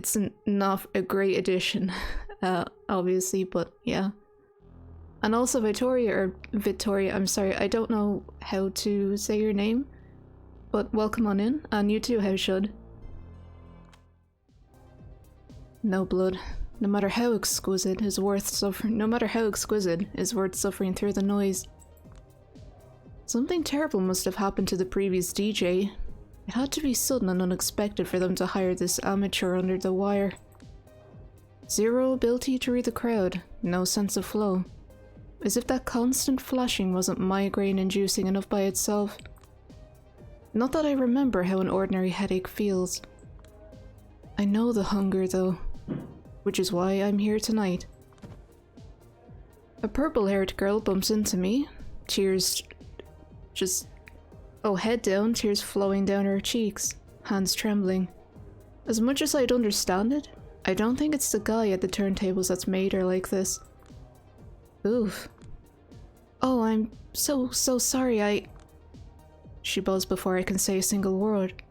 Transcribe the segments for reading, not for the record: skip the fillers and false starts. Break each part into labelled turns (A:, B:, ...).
A: It's not a great addition, obviously, but yeah. And also Victoria, I'm sorry, I don't know how to say your name, but welcome on in, and you too, how should. No blood. No matter how exquisite is worth suffering through the noise. Something terrible must have happened to the previous DJ. It had to be sudden and unexpected for them to hire this amateur under the wire. Zero ability to read the crowd, no sense of flow. As if that constant flashing wasn't migraine-inducing enough by itself. Not that I remember how an ordinary headache feels. I know the hunger though, which is why I'm here tonight. A purple-haired girl bumps into me, tears head down, tears flowing down her cheeks, hands trembling. As much as I'd understand it, I don't think it's the guy at the turntables that's made her like this. Oof. Oh, I'm so sorry, She buzzed before I can say a single word.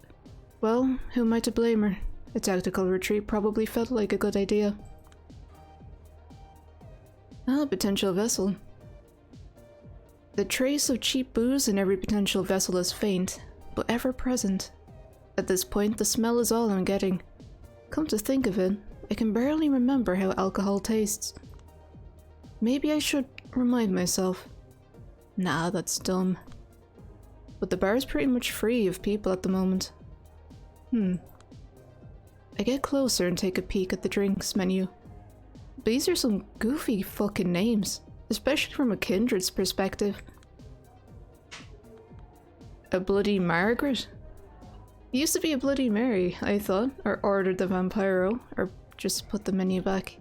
A: Well, who am I to blame her? A tactical retreat probably felt like a good idea. Ah, potential vessel. The trace of cheap booze in every potential vessel is faint, but ever present. At this point, the smell is all I'm getting. Come to think of it, I can barely remember how alcohol tastes. Maybe I should remind myself. Nah, that's dumb. But the bar's pretty much free of people at the moment. I get closer and take a peek at the drinks menu. These are some goofy fucking names, especially from a kindred's perspective. A Bloody Margaret? It used to be a Bloody Mary, I thought, or ordered the Vampiro, or just put the menu back.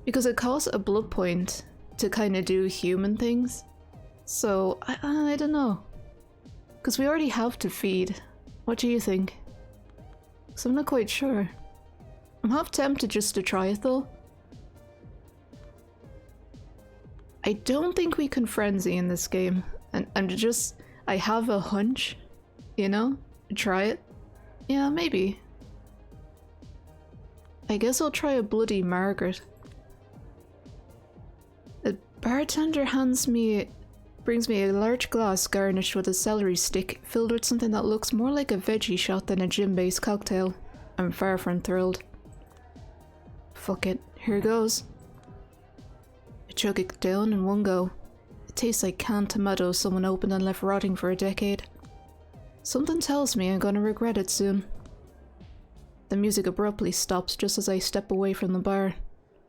A: Because it costs a blood point to kind of do human things. So, I don't know. Because we already have to feed. What do you think? Because I'm not quite sure. I'm half tempted just to try it though. I don't think we can frenzy in this game. And I have a hunch, you know? Try it? Yeah, maybe. I guess I'll try a Bloody Margaret. A bartender brings me a large glass garnished with a celery stick filled with something that looks more like a veggie shot than a gin-based cocktail. I'm far from thrilled. Fuck it, here goes. I chug it down in one go. It tastes like canned tomatoes someone opened and left rotting for a decade. Something tells me I'm gonna regret it soon. The music abruptly stops just as I step away from the bar.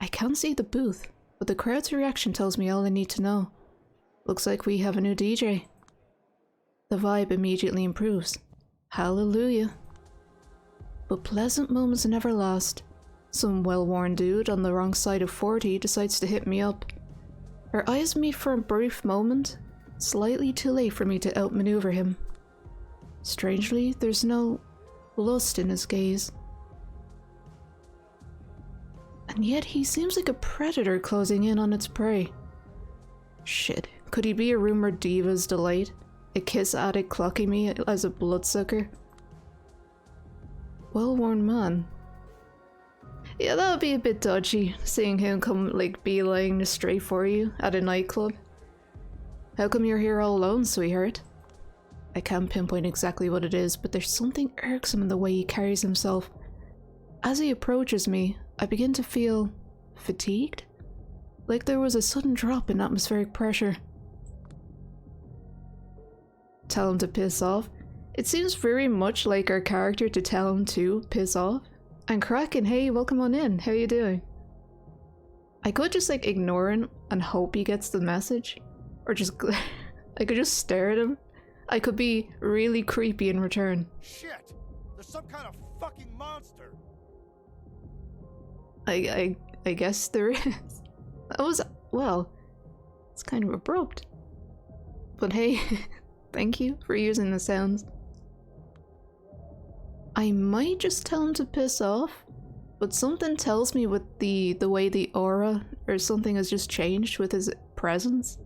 A: I can't see the booth, but the crowd's reaction tells me all I need to know. Looks like we have a new DJ. The vibe immediately improves. Hallelujah. But pleasant moments never last. Some well-worn dude on the wrong side of 40 decides to hit me up. Our eyes meet for a brief moment, slightly too late for me to outmaneuver him. Strangely, there's no lust in his gaze. And yet he seems like a predator closing in on its prey. Shit, could he be a rumored diva's delight? A kiss addict clocking me as a bloodsucker? Well-worn man. Yeah, that would be a bit dodgy, seeing him come like beeline straight for you at a nightclub. How come you're here all alone, sweetheart? I can't pinpoint exactly what it is, but there's something irksome in the way he carries himself. As he approaches me, I begin to feel fatigued? Like there was a sudden drop in atmospheric pressure. Tell him to piss off. It seems very much like our character to tell him to piss off. And Kraken, hey, welcome on in. How you doing? I could just like ignore him and hope he gets the message. Or just I could just stare at him. I could be really creepy in return.
B: Shit! There's some kind of fucking monster!
A: I guess there is. That was, well, it's kind of abrupt. But hey, thank you for using the sounds. I might just tell him to piss off, but something tells me with the way the aura or something has just changed with his presence.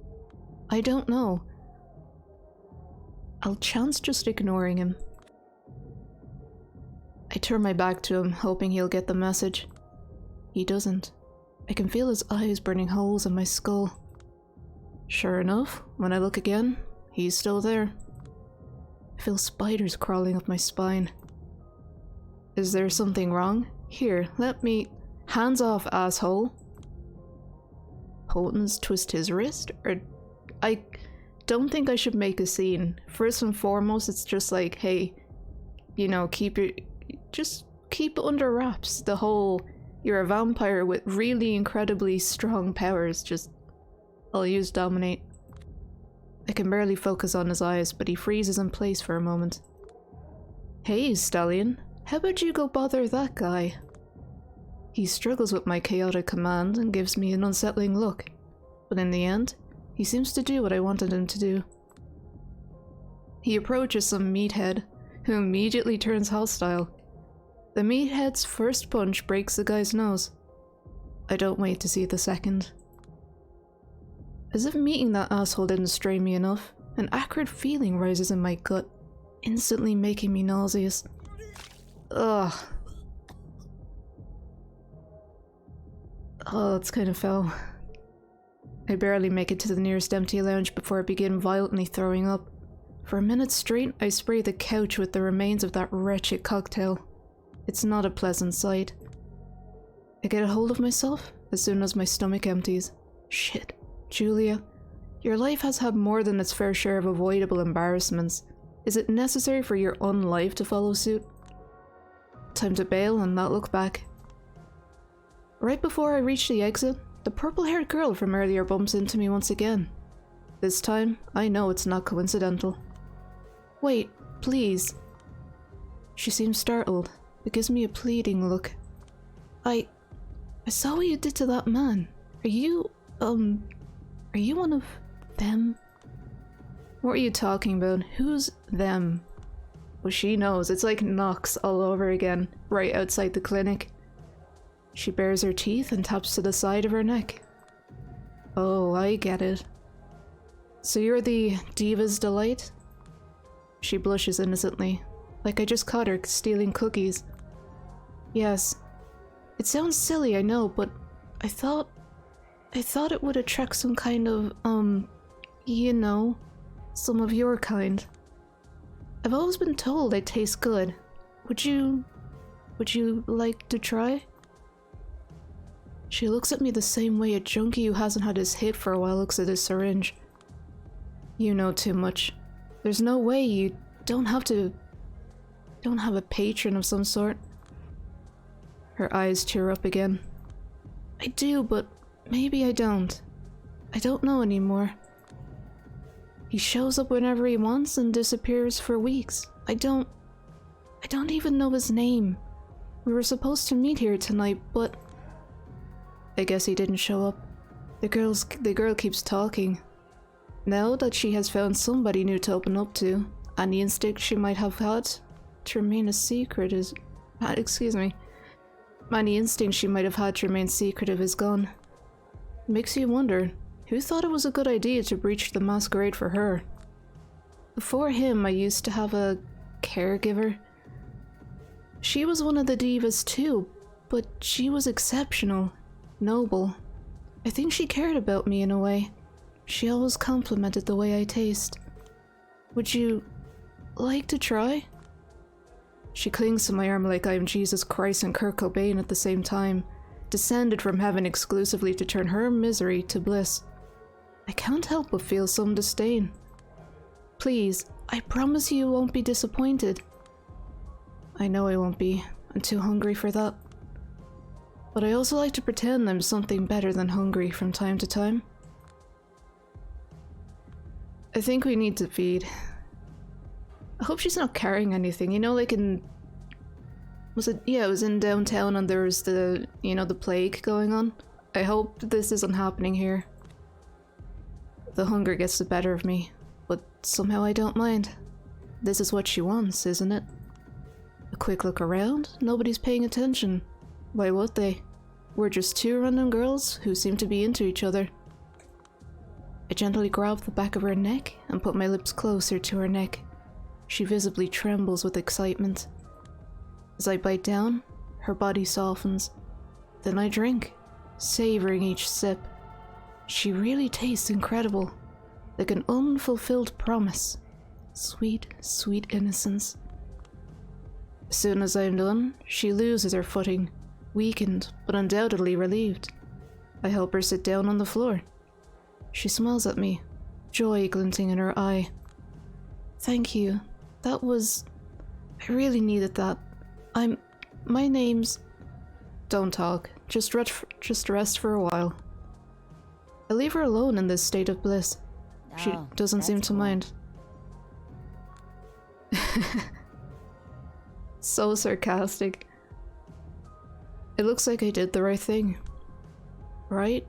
A: I don't know. I'll chance just ignoring him. I turn my back to him, hoping he'll get the message. He doesn't. I can feel his eyes burning holes in my skull. Sure enough, when I look again, he's still there. I feel spiders crawling up my spine. Is there something wrong? Here, let me... Hands off, asshole. Holton's twist his wrist? Or... I don't think I should make a scene. First and foremost, it's just like, hey, you know, just keep it under wraps. The whole, you're a vampire with really incredibly strong powers, just... I'll use dominate. I can barely focus on his eyes, but he freezes in place for a moment. Hey, Stallion, how about you go bother that guy? He struggles with my chaotic command and gives me an unsettling look, but in the end, he seems to do what I wanted him to do. He approaches some meathead, who immediately turns hostile. The meathead's first punch breaks the guy's nose. I don't wait to see the second. As if meeting that asshole didn't stray me enough, an acrid feeling rises in my gut, instantly making me nauseous. Ugh. Oh, that's kind of foul. I barely make it to the nearest empty lounge before I begin violently throwing up. For a minute straight, I spray the couch with the remains of that wretched cocktail. It's not a pleasant sight. I get a hold of myself as soon as my stomach empties. Shit. Julia, your life has had more than its fair share of avoidable embarrassments. Is it necessary for your own life to follow suit? Time to bail and not look back. Right before I reach the exit, the purple-haired girl from earlier bumps into me once again. This time, I know it's not coincidental. Wait, please. She seems startled, but gives me a pleading look. I saw what you did to that man. Are you one of them? What are you talking about? Who's them? Well, she knows. It's like Knox all over again, right outside the clinic. She bares her teeth and taps to the side of her neck. Oh, I get it. So you're the Diva's Delight? She blushes innocently, like I just caught her stealing cookies. Yes. It sounds silly, I know, but I thought it would attract some kind of, you know, some of your kind. I've always been told I taste good. Would you like to try? She looks at me the same way a junkie who hasn't had his hit for a while looks at his syringe. You know too much. There's no way. You don't have a patron of some sort. Her eyes tear up again. I do, but maybe I don't. I don't know anymore. He shows up whenever he wants and disappears for weeks. I don't even know his name. We were supposed to meet here tonight, but I guess he didn't show up. The girl keeps talking. Now that she has found somebody new to open up to, and the instinct she might have had to remain a secret is... Any instinct she might have had to remain secretive is gone. Makes you wonder, who thought it was a good idea to breach the Masquerade for her? Before him, I used to have a caregiver. She was one of the divas too, but she was exceptional, noble. I think she cared about me in a way. She always complimented the way I taste. Would you like to try? She clings to my arm like I am Jesus Christ and Kurt Cobain at the same time, descended from heaven exclusively to turn her misery to bliss. I can't help but feel some disdain. Please, I promise you won't be disappointed. I know I won't be. I'm too hungry for that. But I also like to pretend I'm something better than hungry from time to time. I think we need to feed. I hope she's not carrying anything, you know, like in... it was in downtown and there was the, you know, the plague going on. I hope this isn't happening here. The hunger gets the better of me, but somehow I don't mind. This is what she wants, isn't it? A quick look around, nobody's paying attention. Why would they? We're just two random girls who seem to be into each other. I gently grab the back of her neck and put my lips closer to her neck. She visibly trembles with excitement. As I bite down, her body softens. Then I drink, savoring each sip. She really tastes incredible, like an unfulfilled promise. Sweet, sweet innocence. As soon as I'm done, she loses her footing, weakened but undoubtedly relieved. I help her sit down on the floor. She smiles at me, joy glinting in her eye. Thank you. That was... I really needed that. My name's... Don't talk. Just rest for a while. I leave her alone in this state of bliss. She doesn't seem to mind. So sarcastic. It looks like I did the right thing. Right?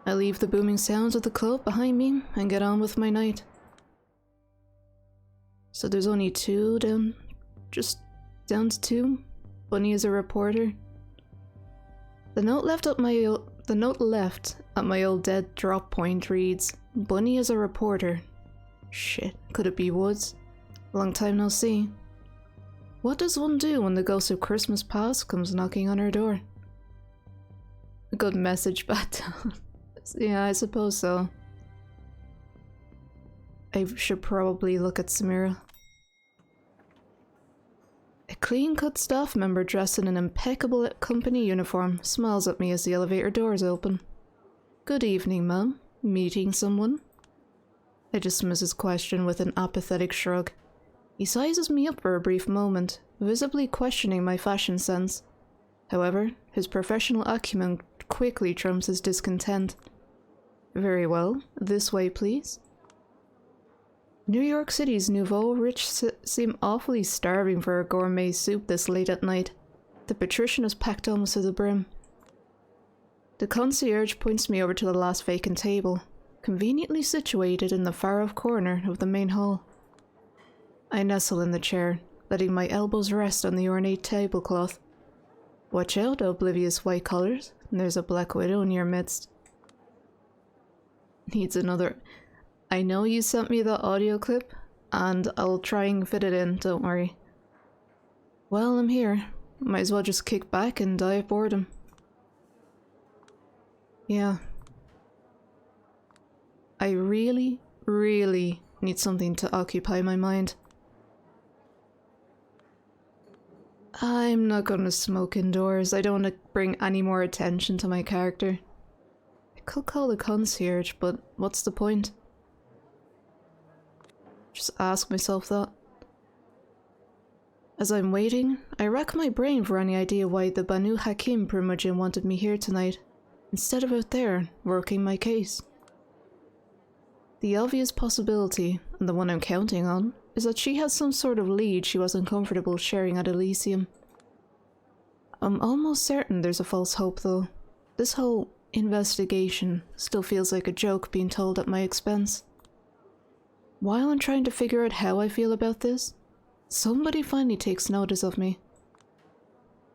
A: I leave the booming sounds of the club behind me and get on with my night. So there's only two down... just down to two? Bunny is a reporter. The note left at my old dead drop point reads, Bunny is a reporter. Shit, could it be Woods? Long time no see. What does one do when the ghost of Christmas past comes knocking on her door? A good message, Bat. Yeah, I suppose so. I should probably look at Samira. A clean-cut staff member dressed in an impeccable company uniform smiles at me as the elevator doors open. Good evening, ma'am. Meeting someone? I dismiss his question with an apathetic shrug. He sizes me up for a brief moment, visibly questioning my fashion sense. However, his professional acumen quickly trumps his discontent. Very well, this way please. New York City's nouveau rich seem awfully starving for a gourmet soup this late at night. The patrician is packed almost to the brim. The concierge points me over to the last vacant table, conveniently situated in the far-off corner of the main hall. I nestle in the chair, letting my elbows rest on the ornate tablecloth. Watch out, oblivious white collars, there's a black widow in your midst. Needs another... I know you sent me the audio clip, and I'll try and fit it in, don't worry. Well, I'm here. Might as well just kick back and die of boredom. Yeah. I really, really need something to occupy my mind. I'm not gonna smoke indoors. I don't want to bring any more attention to my character. I could call the concierge, but what's the point? Just ask myself that. As I'm waiting, I rack my brain for any idea why the Banu Hakim Primujin wanted me here tonight, instead of out there, working my case. The obvious possibility, and the one I'm counting on, is that she has some sort of lead she wasn't comfortable sharing at Elysium. I'm almost certain there's a false hope though. This whole investigation still feels like a joke being told at my expense. While I'm trying to figure out how I feel about this, somebody finally takes notice of me.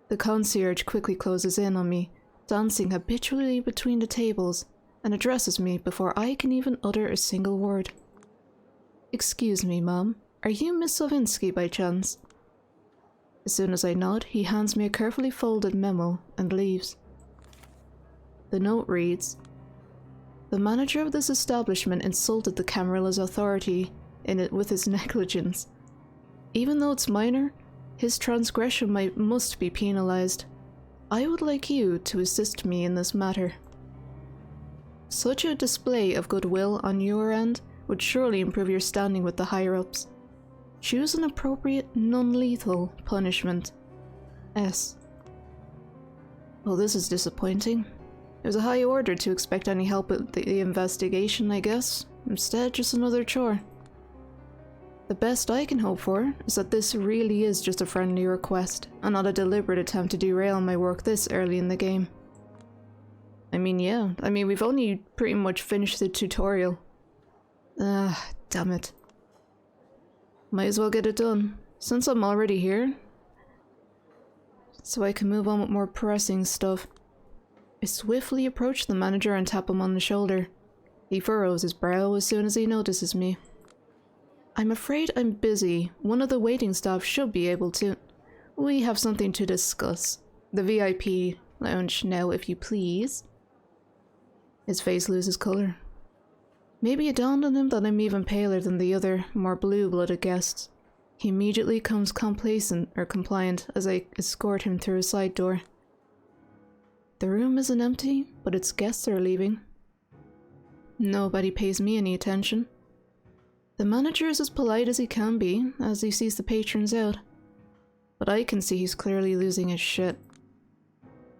A: The concierge quickly closes in on me, dancing habitually between the tables, and addresses me before I can even utter a single word. Excuse me, ma'am. Are you Miss Sovinsky by chance? As soon as I nod, he hands me a carefully folded memo and leaves. The note reads, The manager of this establishment insulted the Camarilla's authority with his negligence. Even though it's minor, his transgression must be penalized. I would like you to assist me in this matter. Such a display of goodwill on your end would surely improve your standing with the higher-ups. Choose an appropriate, non-lethal punishment. S. Well, this is disappointing. It was a high order to expect any help with the investigation, I guess. Instead, just another chore. The best I can hope for is that this really is just a friendly request, and not a deliberate attempt to derail my work this early in the game. Yeah, we've only pretty much finished the tutorial. Damn it. Might as well get it done, since I'm already here. So I can move on with more pressing stuff. I swiftly approach the manager and tap him on the shoulder. He furrows his brow as soon as he notices me. I'm afraid I'm busy. One of the waiting staff should be able to. We have something to discuss. The VIP lounge now, if you please. His face loses colour. Maybe it dawned on him that I'm even paler than the other, more blue-blooded guests. He immediately becomes complacent or compliant as I escort him through a side door. The room isn't empty, but its guests are leaving. Nobody pays me any attention. The manager is as polite as he can be as he sees the patrons out, but I can see he's clearly losing his shit.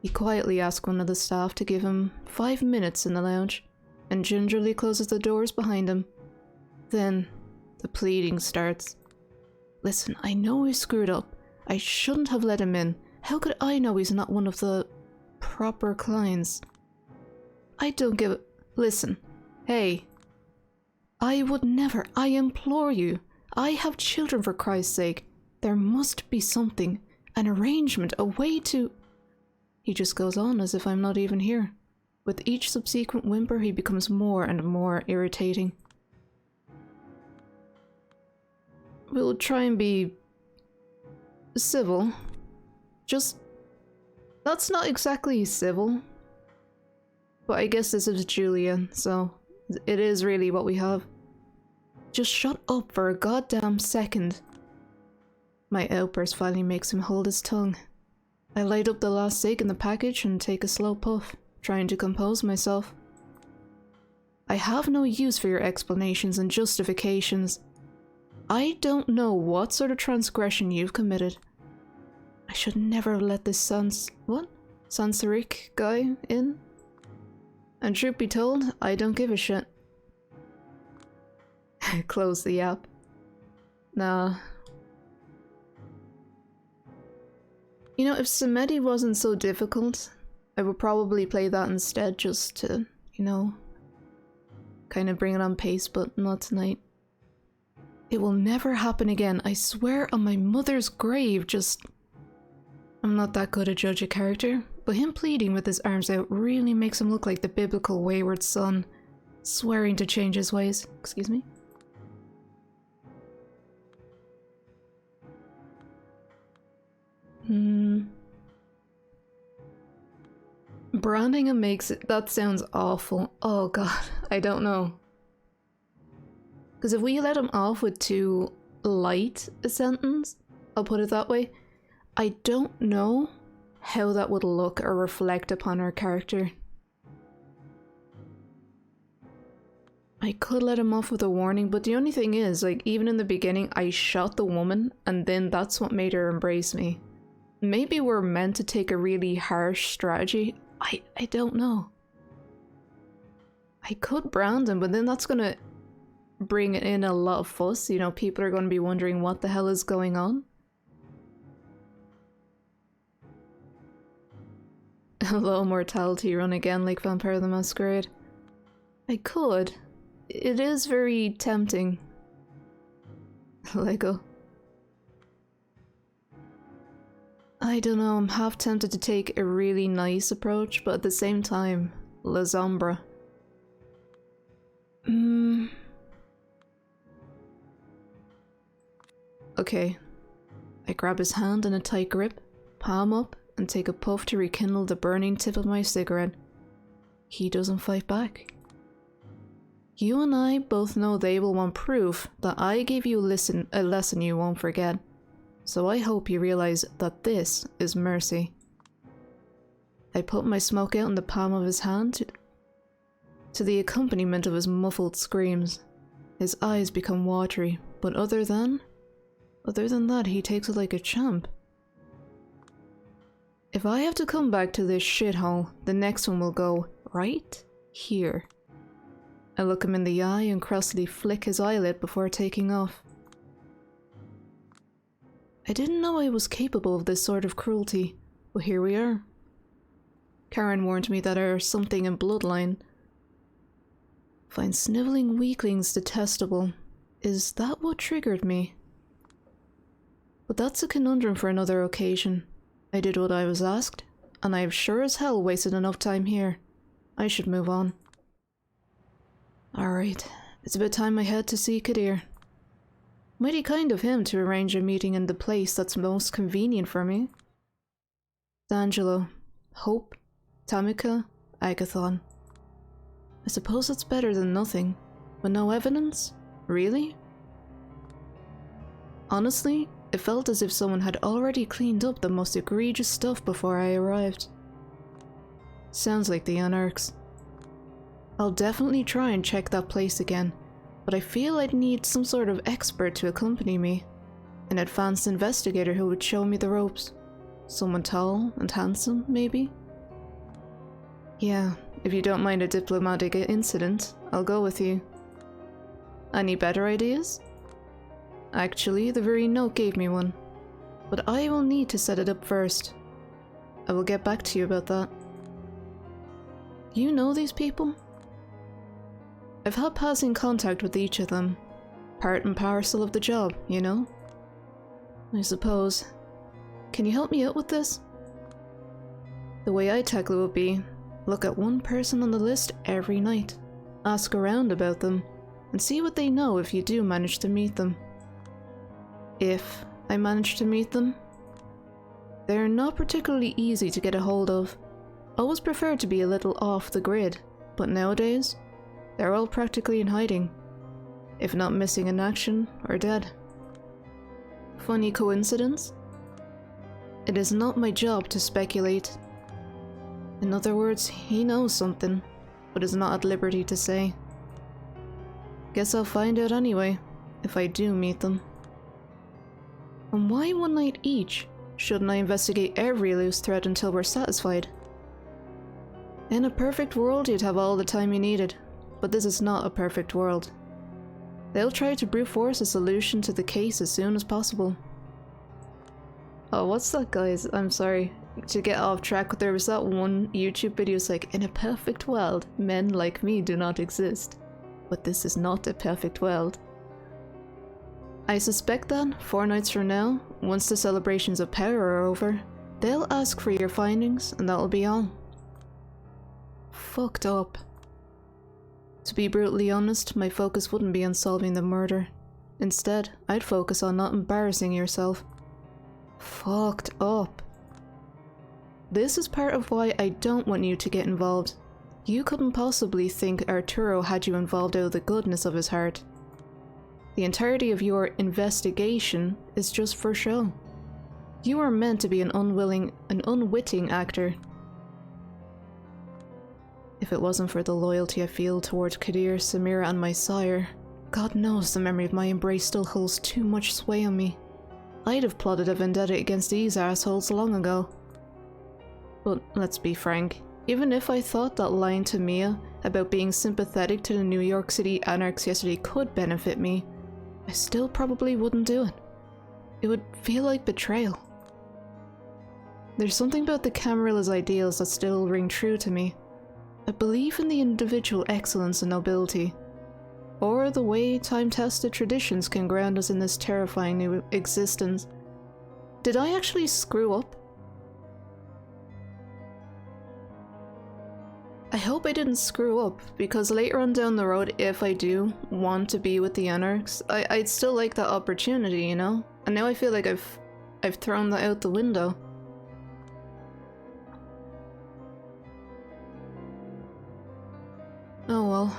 A: He quietly asks one of the staff to give him 5 minutes in the lounge, and gingerly closes the doors behind him. Then, the pleading starts. Listen, I know I screwed up. I shouldn't have let him in. How could I know he's not one of the proper clients? I don't give a— Listen. Hey. I would never. I implore you. I have children, for Christ's sake. There must be something. An arrangement. A way to— He just goes on as if I'm not even here. With each subsequent whimper, he becomes more and more irritating. We'll try and be civil. Just— That's not exactly civil. But I guess this is Julia, so it is really what we have. Just shut up for a goddamn second. My outburst finally makes him hold his tongue. I light up the last cig in the package and take a slow puff, trying to compose myself. I have no use for your explanations and justifications. I don't know what sort of transgression you've committed. I should never have let this Sansaric guy in. And truth be told, I don't give a shit. Close the app. Nah. You know, if Samedi wasn't so difficult, I would probably play that instead just to, you know, kind of bring it on pace, but not tonight. It will never happen again, I swear on my mother's grave. Just— I'm not that good a judge of character, but him pleading with his arms out really makes him look like the biblical wayward son, swearing to change his ways. Excuse me? Branding him makes it— that sounds awful. Oh god, I don't know. Because if we let him off with too light a sentence, I'll put it that way, I don't know how that would look or reflect upon our character. I could let him off with a warning, but the only thing is, like, even in the beginning, I shot the woman, and then that's what made her embrace me. Maybe we're meant to take a really harsh strategy. I don't know. I could brand him, but then that's gonna bring in a lot of fuss. You know, people are gonna be wondering what the hell is going on. Low mortality run again like Vampire the Masquerade. I could. It is very tempting. Lego. I don't know, I'm half tempted to take a really nice approach, but at the same time, La Zombra. Okay. I grab his hand in a tight grip, palm up, and take a puff to rekindle the burning tip of my cigarette. He doesn't fight back. You and I both know they will want proof that I gave you a lesson you won't forget. So I hope you realize that this is mercy. I put my smoke out in the palm of his hand to the accompaniment of his muffled screams. His eyes become watery, but other than that, he takes it like a champ. If I have to come back to this shithole, the next one will go right here. I look him in the eye and crossly flick his eyelid before taking off. I didn't know I was capable of this sort of cruelty, but here we are. Karen warned me that our something in bloodline finds snivelling weaklings detestable. Is that what triggered me? But that's a conundrum for another occasion. I did what I was asked, and I have sure as hell wasted enough time here. I should move on. Alright, it's about time I head to see Kadir. Mighty kind of him to arrange a meeting in the place that's most convenient for me. D'Angelo, Hope, Tamika, Agathon. I suppose it's better than nothing, but no evidence? Really? Honestly, it felt as if someone had already cleaned up the most egregious stuff before I arrived. Sounds like the Anarchs. I'll definitely try and check that place again, but I feel I'd need some sort of expert to accompany me. An advanced investigator who would show me the ropes. Someone tall and handsome, maybe? Yeah, if you don't mind a diplomatic incident, I'll go with you. Any better ideas? Actually, the very note gave me one, but I will need to set it up first. I will get back to you about that. You know these people? I've had passing contact with each of them. Part and parcel of the job, you know? I suppose. Can you help me out with this? The way I tackle it would be, look at one person on the list every night, ask around about them, and see what they know if you do manage to meet them. If I manage to meet them. They're not particularly easy to get a hold of. Always preferred to be a little off the grid, but nowadays, they're all practically in hiding. If not missing in action, or dead. Funny coincidence? It is not my job to speculate. In other words, he knows something, but is not at liberty to say. Guess I'll find out anyway, if I do meet them. And why one night each? Shouldn't I investigate every loose thread until we're satisfied? In a perfect world, you'd have all the time you needed, but this is not a perfect world. They'll try to brute force a solution to the case as soon as possible. Oh, what's that, guys? I'm sorry. To get off track, there was that one YouTube video like, in a perfect world, men like me do not exist. But this is not a perfect world. I suspect that, 4 nights from now, once the celebrations of power are over, they'll ask for your findings and that'll be all. Fucked up. To be brutally honest, my focus wouldn't be on solving the murder. Instead, I'd focus on not embarrassing yourself. Fucked up. This is part of why I don't want you to get involved. You couldn't possibly think Arturo had you involved out of the goodness of his heart. The entirety of your investigation is just for show. You are meant to be an unwitting actor. If it wasn't for the loyalty I feel towards Kadir, Samira and my sire, God knows the memory of my embrace still holds too much sway on me. I'd have plotted a vendetta against these assholes long ago. But let's be frank, even if I thought that line to Mia about being sympathetic to the New York City Anarchs yesterday could benefit me, I still probably wouldn't do it. It would feel like betrayal. There's something about the Camarilla's ideals that still ring true to me. I believe in the individual excellence and nobility, or the way time-tested traditions can ground us in this terrifying new existence. Did I actually screw up? I hope I didn't screw up, because later on down the road, if I do want to be with the Anarchs, I'd still like that opportunity, you know? And now I feel like I've thrown that out the window. Oh well.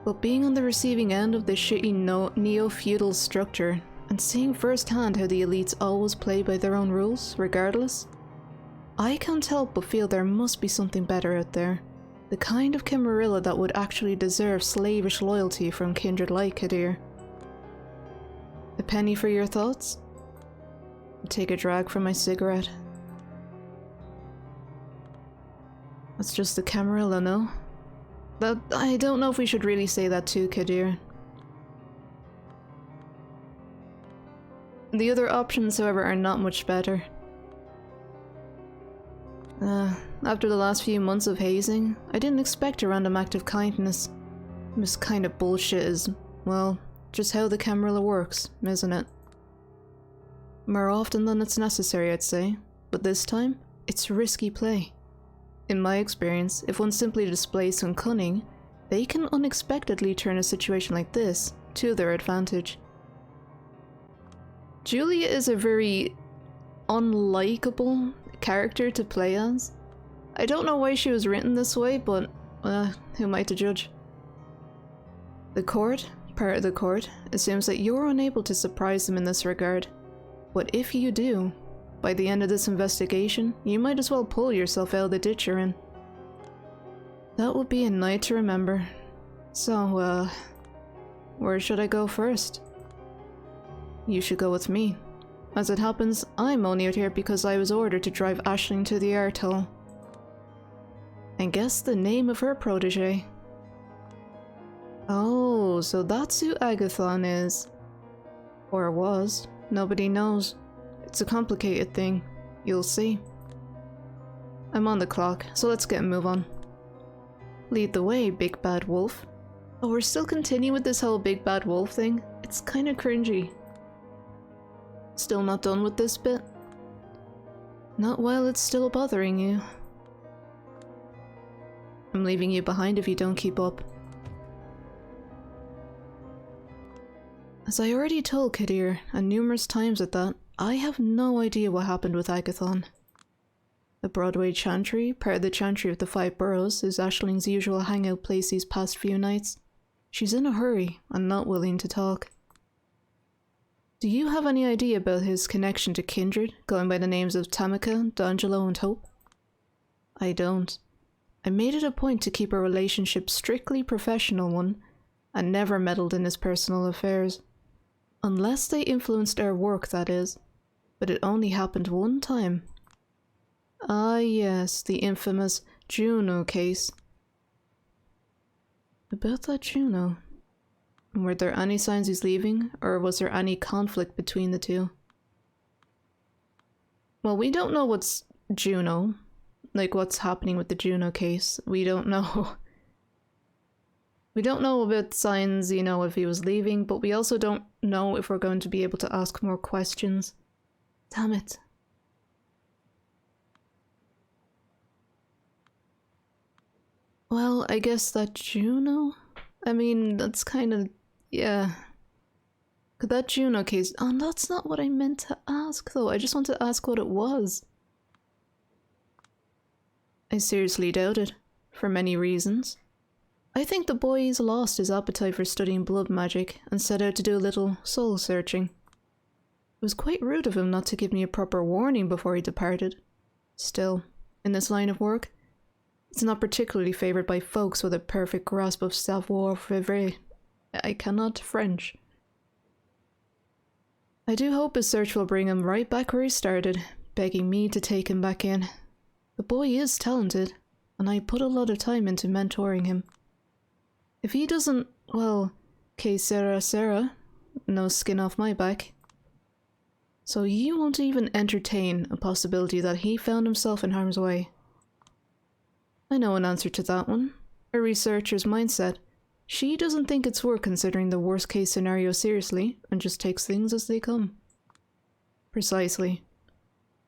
A: But being on the receiving end of this shitty neo-feudal structure, and seeing firsthand how the elites always play by their own rules, regardless, I can't help but feel there must be something better out there. The kind of Camarilla that would actually deserve slavish loyalty from kindred like Kadir. A penny for your thoughts? I'll take a drag from my cigarette. That's just the Camarilla, no? But I don't know if we should really say that to Kadir. The other options, however, are not much better. After the last few months of hazing, I didn't expect a random act of kindness. This kind of bullshit is, well, just how the Camarilla works, isn't it? More often than it's necessary, I'd say, but this time, it's risky play. In my experience, if one simply displays some cunning, they can unexpectedly turn a situation like this to their advantage. Julia is a very unlikable character to play as. I don't know why she was written this way, but who am I to judge? The court, part of the court, assumes that you're unable to surprise them in this regard. But if you do, by the end of this investigation, you might as well pull yourself out of the ditch you're in. That would be a night to remember. So, where should I go first? You should go with me. As it happens, I'm only out here because I was ordered to drive Aisling to the art hall. And guess the name of her protege. Oh, so that's who Agathon is. Or was. Nobody knows. It's a complicated thing. You'll see. I'm on the clock, so let's get a move on. Lead the way, big bad wolf. Oh, we're still continuing with this whole big bad wolf thing? It's kinda cringy. Still not done with this bit? Not while it's still bothering you. I'm leaving you behind if you don't keep up. As I already told Kadir, and numerous times at that, I have no idea what happened with Agathon. The Broadway Chantry, part of the Chantry of the Five Boroughs, is Aisling's usual hangout place these past few nights. She's in a hurry and not willing to talk. Do you have any idea about his connection to Kindred, going by the names of Tamika, D'Angelo, and Hope? I don't. I made it a point to keep our relationship strictly professional one, and never meddled in his personal affairs. Unless they influenced our work, that is. But it only happened one time. Ah yes, the infamous Juno case. About that Juno. Were there any signs he's leaving, or was there any conflict between the two? Well, we don't know what's Juno. Like, what's happening with the Juno case. We don't know. We don't know about signs, you know, if he was leaving, but we also don't know if we're going to be able to ask more questions. Damn it. Well, I guess that Juno? I mean, that's kind of... yeah. Could that Juno case... oh, that's not what I meant to ask, though. I just want to ask what it was. I seriously doubt it. For many reasons. I think the boy's lost his appetite for studying blood magic and set out to do a little soul searching. It was quite rude of him not to give me a proper warning before he departed. Still, in this line of work, it's not particularly favoured by folks with a perfect grasp of savoir-vivre. I cannot French. I do hope his search will bring him right back where he started, begging me to take him back in. The boy is talented, and I put a lot of time into mentoring him. If he doesn't, well, que sera sera, no skin off my back. So you won't even entertain a possibility that he found himself in harm's way. I know an answer to that one. A researcher's mindset. She doesn't think it's worth considering the worst case scenario seriously and just takes things as they come. Precisely.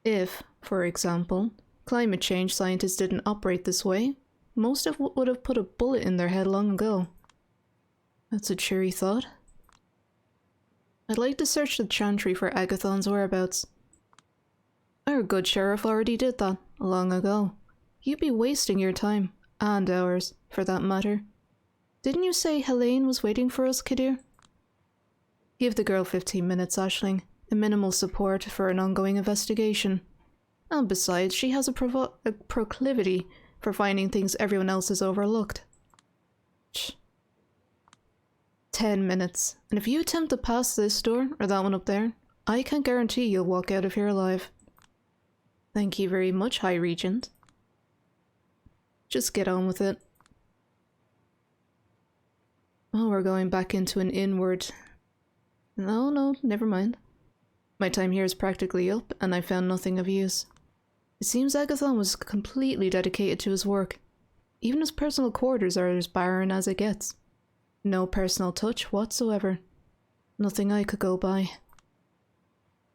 A: If, for example, climate change scientists didn't operate this way, most of would have put a bullet in their head long ago. That's a cheery thought. I'd like to search the Chantry for Agathon's whereabouts. Our good sheriff already did that, long ago. You'd be wasting your time, and ours, for that matter. Didn't you say Helene was waiting for us, Kadir? Give the girl 15 minutes, Aisling. A minimal support for an ongoing investigation. And besides, she has a proclivity for finding things everyone else has overlooked. 10 minutes. And if you attempt to pass this door, or that one up there, I can't guarantee you'll walk out of here alive. Thank you very much, High Regent. Just get on with it. Oh, we're going back into an inward... No, never mind. My time here is practically up, and I found nothing of use. It seems Agathon was completely dedicated to his work. Even his personal quarters are as barren as it gets. No personal touch whatsoever. Nothing I could go by.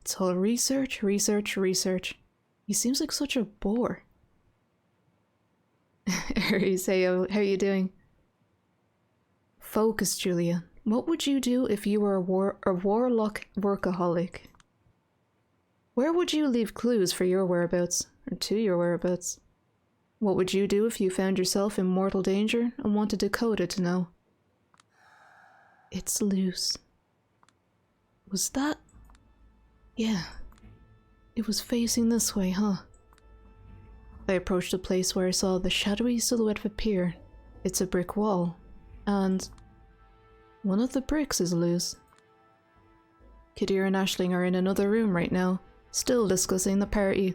A: It's all research, research, research. He seems like such a bore. Aries, hey, how are you doing? Focus, Julia. What would you do if you were a warlock workaholic? Where would you leave clues for your whereabouts, or to your whereabouts? What would you do if you found yourself in mortal danger and wanted Dakota to know? It's loose. Was that? Yeah. It was facing this way, huh? I approached the place where I saw the shadowy silhouette appear. It's a brick wall, and one of the bricks is loose. Kadir and Aisling are in another room right now, still discussing the party.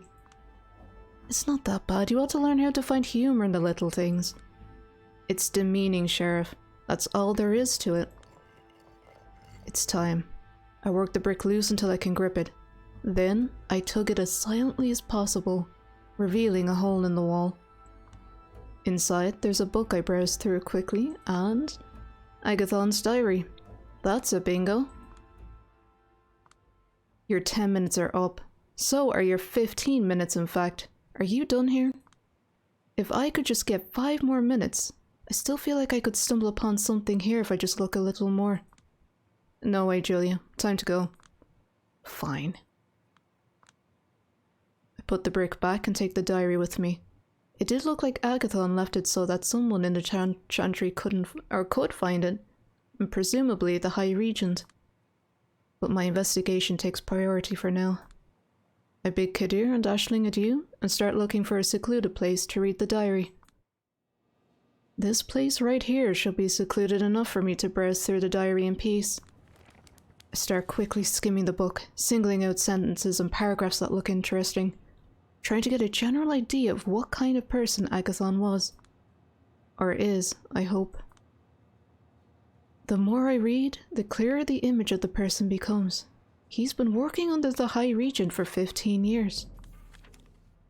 A: It's not that bad, you ought to learn how to find humour in the little things. It's demeaning, Sheriff. That's all there is to it. It's time. I work the brick loose until I can grip it. Then, I tug it as silently as possible, revealing a hole in the wall. Inside, there's a book I browse through quickly, and Agathon's diary. That's a bingo. Your 10 minutes are up. So are your 15 minutes, in fact. Are you done here? If I could just get 5 more minutes, I still feel like I could stumble upon something here if I just look a little more. No way, Julia. Time to go. Fine. I put the brick back and take the diary with me. It did look like Agathon left it so that someone in the chantry could find it, and presumably the High Regent. But my investigation takes priority for now. I bid Kadir and Aisling adieu and start looking for a secluded place to read the diary. This place right here shall be secluded enough for me to browse through the diary in peace. I start quickly skimming the book, singling out sentences and paragraphs that look interesting, trying to get a general idea of what kind of person Agathon was. Or is, I hope. The more I read, the clearer the image of the person becomes. He's been working under the High Regent for 15 years.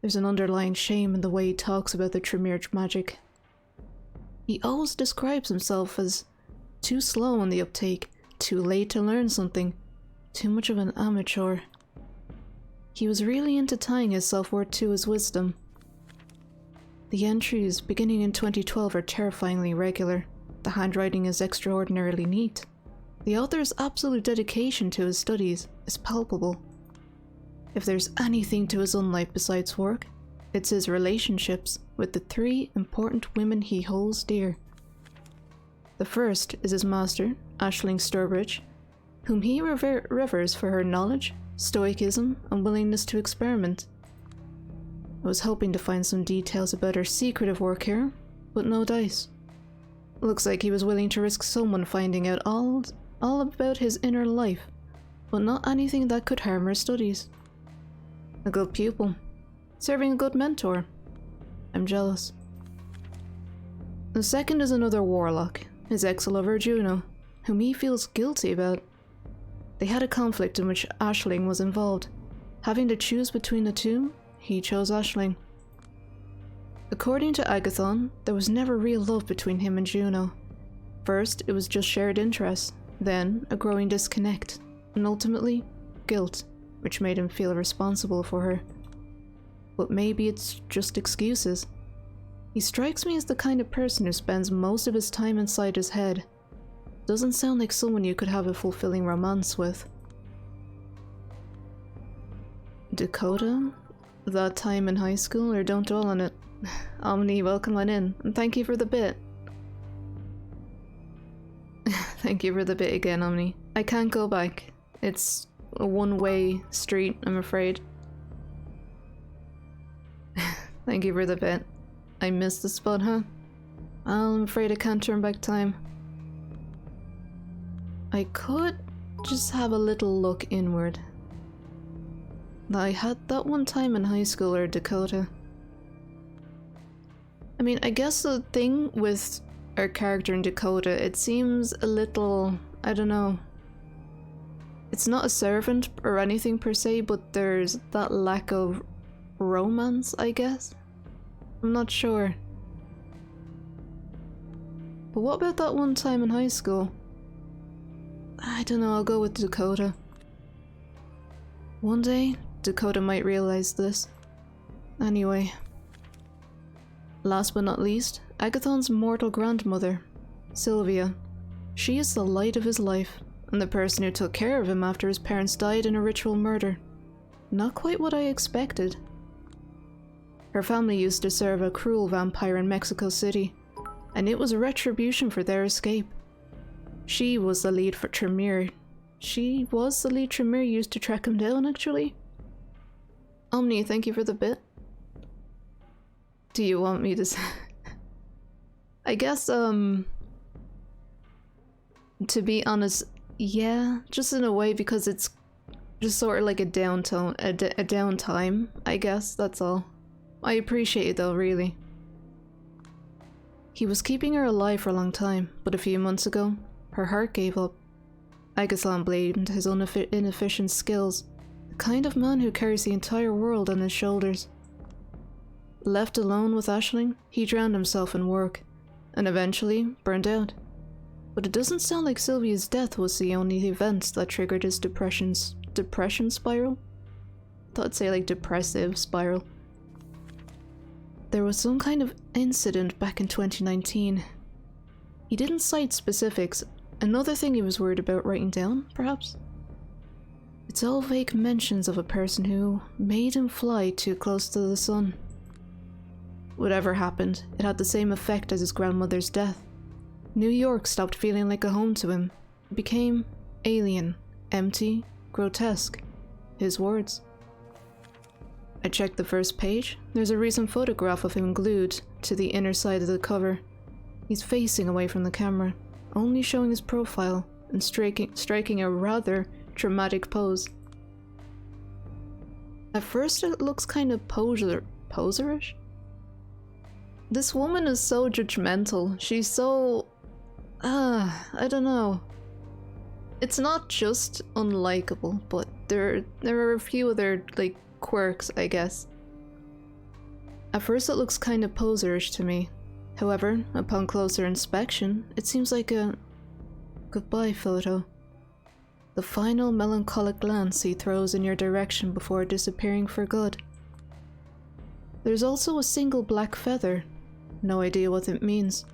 A: There's an underlying shame in the way he talks about the Tremere magic. He always describes himself as too slow on the uptake, too late to learn something, too much of an amateur. He was really into tying his self-worth to his wisdom. The entries beginning in 2012 are terrifyingly regular. The handwriting is extraordinarily neat. The author's absolute dedication to his studies is palpable. If there's anything to his own life besides work, it's his relationships with the 3 important women he holds dear. The first is his master, Aisling Sturbridge, whom he reveres for her knowledge, stoicism, and willingness to experiment. I was hoping to find some details about her secretive work here, but no dice. Looks like he was willing to risk someone finding out all about his inner life, but not anything that could harm her studies. A good pupil, serving a good mentor. I'm jealous. The second is another warlock, his ex-lover Juno, whom he feels guilty about. They had a conflict in which Aisling was involved. Having to choose between the two, he chose Aisling. According to Agathon, there was never real love between him and Juno. First, it was just shared interests, then a growing disconnect, and ultimately, guilt, which made him feel responsible for her. But maybe it's just excuses. He strikes me as the kind of person who spends most of his time inside his head. Doesn't sound like someone you could have a fulfilling romance with. Dakota? That time in high school, or don't dwell on it. Omni, welcome on in, and thank you for the bit. Thank you for the bit again, Omni. I can't go back. It's a one-way street, I'm afraid. Thank you for the bit. I missed the spot, huh? Well, I'm afraid I can't turn back time. I could just have a little look inward. I had that one time in high school or Dakota. I mean, I guess the thing with our character in Dakota, it seems a little, I don't know. It's not a servant or anything per se, but there's that lack of romance, I guess? I'm not sure. But what about that one time in high school? I don't know, I'll go with Dakota. One day, Dakota might realize this. Anyway. Last but not least, Agathon's mortal grandmother, Sylvia. She is the light of his life, and the person who took care of him after his parents died in a ritual murder. Not quite what I expected. Her family used to serve a cruel vampire in Mexico City, and it was a retribution for their escape. She was the lead for Tremere. She was the lead Tremere used to track him down, actually. Omni, thank you for the bit. Do you want me to say? I guess, to be honest, yeah, just in a way, because it's just sort of like a downtime, a downtime, I guess, that's all. I appreciate it though, really. He was keeping her alive for a long time, but a few months ago, her heart gave up. Agathon blamed his inefficient skills, the kind of man who carries the entire world on his shoulders. Left alone with Aisling, he drowned himself in work, and eventually burned out. But it doesn't sound like Sylvia's death was the only event that triggered his depression spiral? Thought I'd say like depressive spiral. There was some kind of incident back in 2019. He didn't cite specifics. Another thing he was worried about writing down, perhaps? It's all vague mentions of a person who made him fly too close to the sun. Whatever happened, it had the same effect as his grandmother's death. New York stopped feeling like a home to him. It became alien, empty, grotesque. His words. I checked the first page. There's a recent photograph of him glued to the inner side of the cover. He's facing away from the camera, only showing his profile and striking a rather dramatic pose. At first it looks kind of poserish? This woman is so judgmental. She's so... I don't know. It's not just unlikable, but there are a few other, like, quirks, I guess. At first it looks kind of poserish to me. However, upon closer inspection, it seems like a goodbye photo. The final melancholic glance he throws in your direction before disappearing for good. There's also a single black feather. No idea what it means.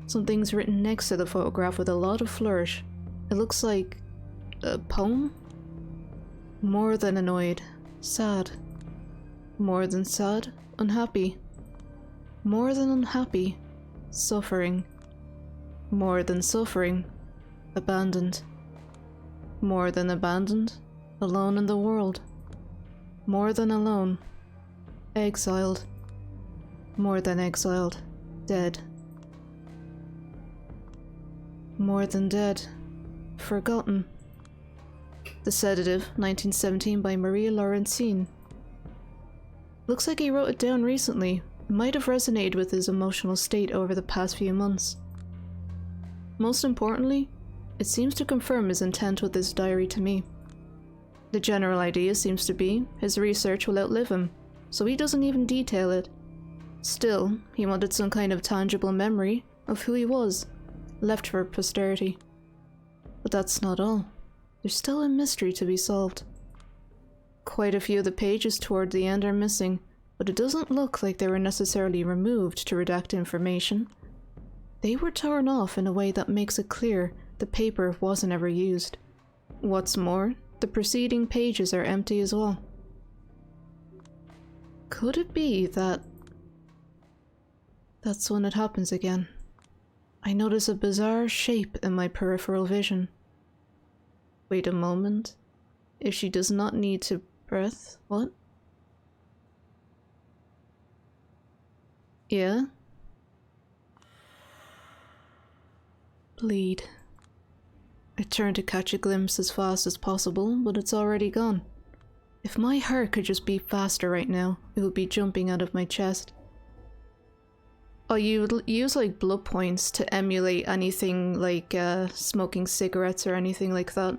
A: Something's written next to the photograph with a lot of flourish. It looks like a poem? More than annoyed. Sad. More than sad. Unhappy. More than unhappy. Suffering. More than suffering. Abandoned. More than abandoned. Alone in the world. More than alone. Exiled. More than exiled. Dead. More than dead. Forgotten. The Sedative, 1917 by Maria Laurencin. Looks like he wrote it down recently. It might have resonated with his emotional state over the past few months. Most importantly, it seems to confirm his intent with this diary to me. The general idea seems to be his research will outlive him, so he doesn't even detail it. Still, he wanted some kind of tangible memory of who he was, left for posterity. But that's not all. There's still a mystery to be solved. Quite a few of the pages toward the end are missing, but it doesn't look like they were necessarily removed to redact information. They were torn off in a way that makes it clear the paper wasn't ever used. What's more, the preceding pages are empty as well. Could it be that... That's when it happens again. I notice a bizarre shape in my peripheral vision. Wait a moment. If she does not need to breath, what? Yeah? Bleed. I turn to catch a glimpse as fast as possible, but it's already gone. If my heart could just beat faster right now, it would be jumping out of my chest. Oh, you would use like blood points to emulate anything like smoking cigarettes or anything like that,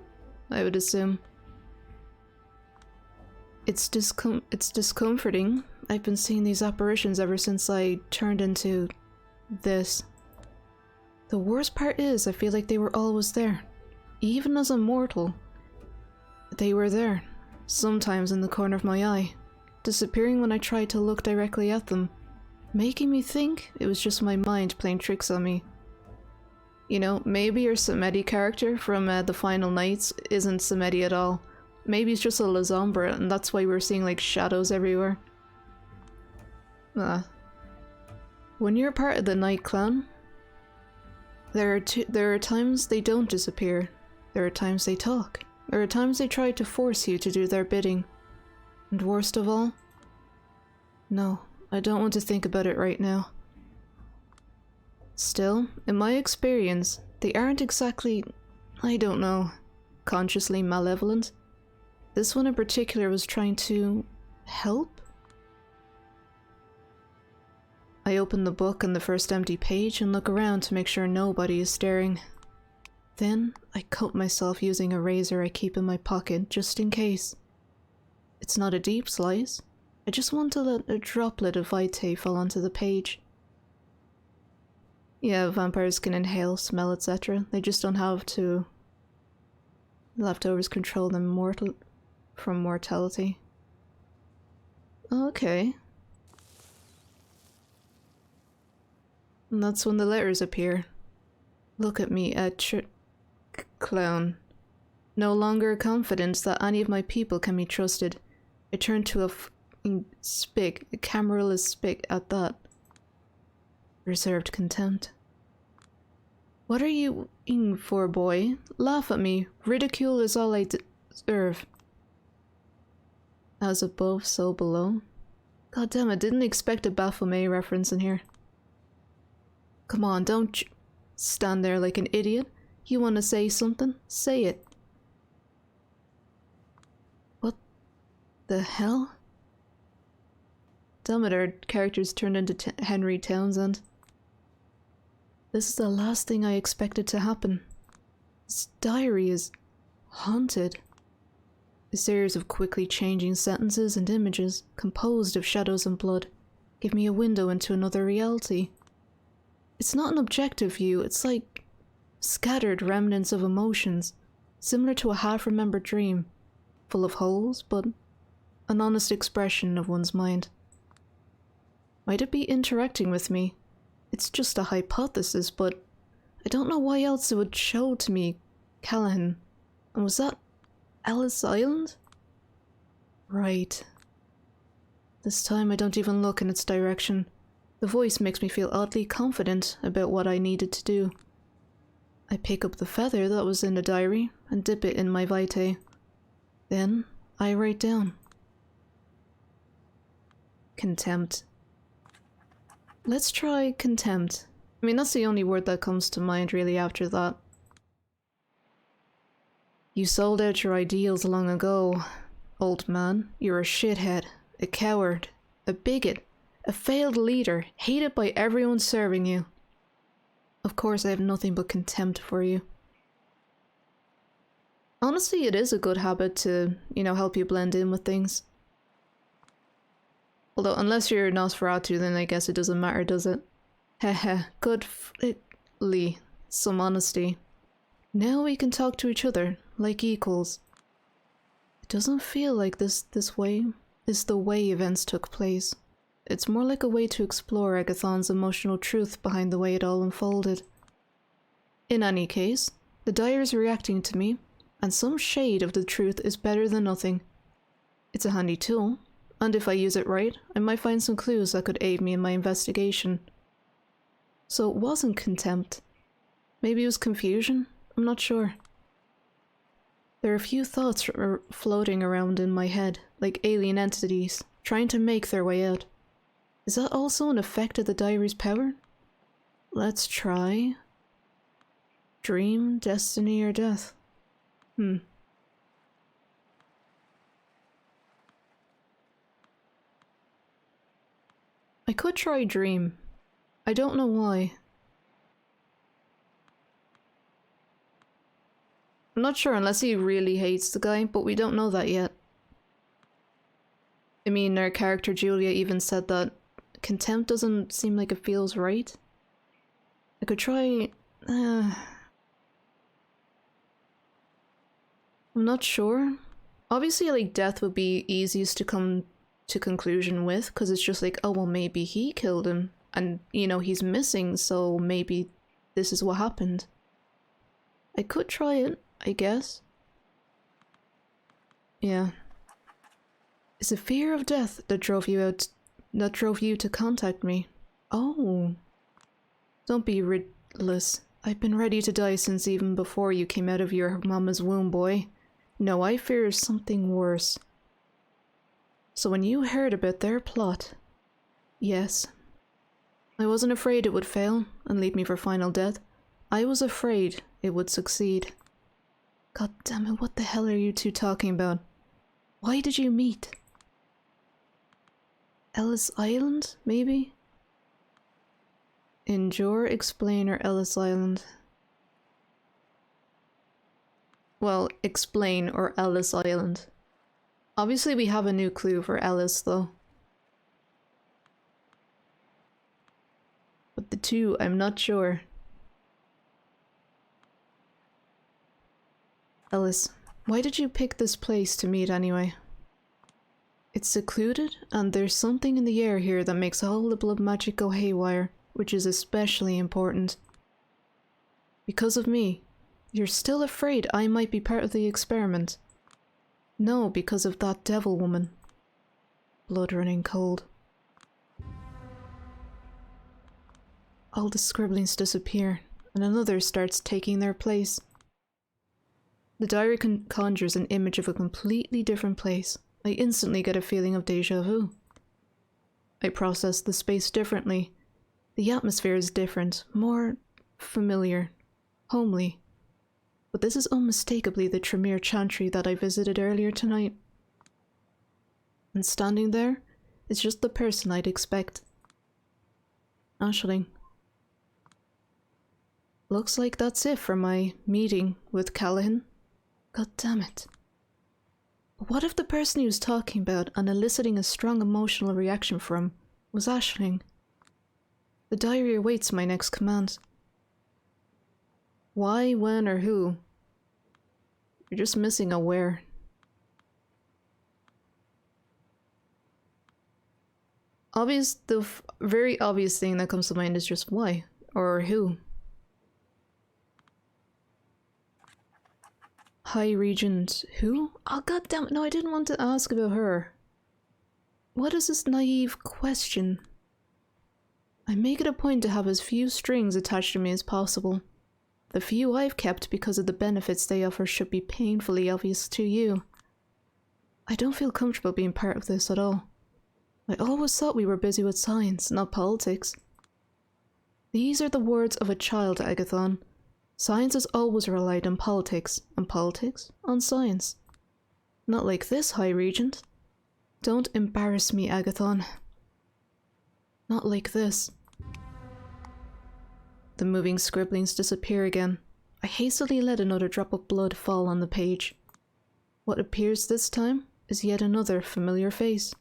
A: I would assume. It's discomforting. I've been seeing these apparitions ever since I turned into this. The worst part is I feel like they were always there. Even as a mortal. They were there, sometimes in the corner of my eye, disappearing when I tried to look directly at them, making me think it was just my mind playing tricks on me. You know, maybe your Samedi character from The Final Nights isn't Samedi at all. Maybe it's just a La Sombra, and that's why we're seeing like shadows everywhere. When you're part of the Night Clan, there are times they don't disappear. There are times they talk. There are times they try to force you to do their bidding. And worst of all, no, I don't want to think about it right now. Still, in my experience, they aren't exactly, I don't know, consciously malevolent. This one in particular was trying to help? I open the book on the first empty page and look around to make sure nobody is staring. Then, I cut myself using a razor I keep in my pocket just in case. It's not a deep slice. I just want to let a droplet of vitae fall onto the page. Yeah, vampires can inhale, smell, etc. They just don't have to... Leftovers control them from mortality. Okay. And that's when the letters appear. Look at me, clown. No longer confident that any of my people can be trusted. I turn to a spig, a cameraless spig at that. Reserved contempt. What are you in for, boy? Laugh at me. Ridicule is all I deserve. As above, so below. God damn, I didn't expect a Baphomet reference in here. Come on, don't stand there like an idiot. You want to say something? Say it. What the hell? Damn it, our characters turned into Henry Townsend. This is the last thing I expected to happen. This diary is haunted. A series of quickly changing sentences and images, composed of shadows and blood, give me a window into another reality. It's not an objective view, it's like scattered remnants of emotions, similar to a half-remembered dream, full of holes, but an honest expression of one's mind. Might it be interacting with me? It's just a hypothesis, but I don't know why else it would show to me Callahan. And was that Ellis Island? Right. This time I don't even look in its direction. The voice makes me feel oddly confident about what I needed to do. I pick up the feather that was in the diary and dip it in my vitae. Then I write down. Contempt. Let's try contempt. I mean, that's the only word that comes to mind really after that. You sold out your ideals long ago, old man. You're a shithead, a coward, a bigot, a failed leader, hated by everyone serving you. Of course, I have nothing but contempt for you. Honestly, it is a good habit to, help you blend in with things. Although, unless you're Nosferatu, then I guess it doesn't matter, does it? Heh, good some honesty. Now we can talk to each other, like equals. It doesn't feel like this way is the way events took place. It's more like a way to explore Agathon's emotional truth behind the way it all unfolded. In any case, the diary's reacting to me, and some shade of the truth is better than nothing. It's a handy tool, and if I use it right, I might find some clues that could aid me in my investigation. So it wasn't contempt. Maybe it was confusion? I'm not sure. There are a few thoughts floating around in my head, like alien entities, trying to make their way out. Is that also an effect of the diary's power? Let's try... Dream, destiny, or death? I could try dream. I don't know why. I'm not sure unless he really hates the guy, but we don't know that yet. I mean, our character Julia even said that contempt doesn't seem like it feels right. I could try... I'm not sure. Obviously, like, death would be easiest to come to conclusion with, because it's just like, oh, well, maybe he killed him. And, he's missing, so maybe this is what happened. I could try it, I guess. Yeah. Is it fear of death that drove you to contact me? Oh. Don't be ridiculous. I've been ready to die since even before you came out of your mama's womb, boy. No, I fear something worse. So when you heard about their plot... Yes. I wasn't afraid it would fail and leave me for final death. I was afraid it would succeed. God damn it, what the hell are you two talking about? Why did you meet? Ellis Island, maybe? Endure, explain, or Ellis Island? Well, explain or Ellis Island. Obviously we have a new clue for Ellis, though. But the two, I'm not sure. Ellis, why did you pick this place to meet anyway? It's secluded, and there's something in the air here that makes all the blood magic go haywire, which is especially important. Because of me, you're still afraid I might be part of the experiment. No, because of that devil woman. Blood running cold. All the scribblings disappear, and another starts taking their place. The diary conjures an image of a completely different place. I instantly get a feeling of déjà vu. I process the space differently. The atmosphere is different, more familiar, homely. But this is unmistakably the Tremere Chantry that I visited earlier tonight. And standing there is just the person I'd expect. Aisling. Looks like that's it for my meeting with Callahan. God damn it. What if the person he was talking about and eliciting a strong emotional reaction from was Aisling? The diary awaits my next command. Why, when, or who? You're just missing a where. The very obvious thing that comes to mind is just why, or who. High Regent who? Oh god damn it, no, I didn't want to ask about her. What is this naive question? I make it a point to have as few strings attached to me as possible. The few I've kept because of the benefits they offer should be painfully obvious to you. I don't feel comfortable being part of this at all. I always thought we were busy with science, not politics. These are the words of a child, Agathon. Science has always relied on politics, and politics on science. Not like this, High Regent. Don't embarrass me, Agathon. Not like this. The moving scribblings disappear again. I hastily let another drop of blood fall on the page. What appears this time is yet another familiar face.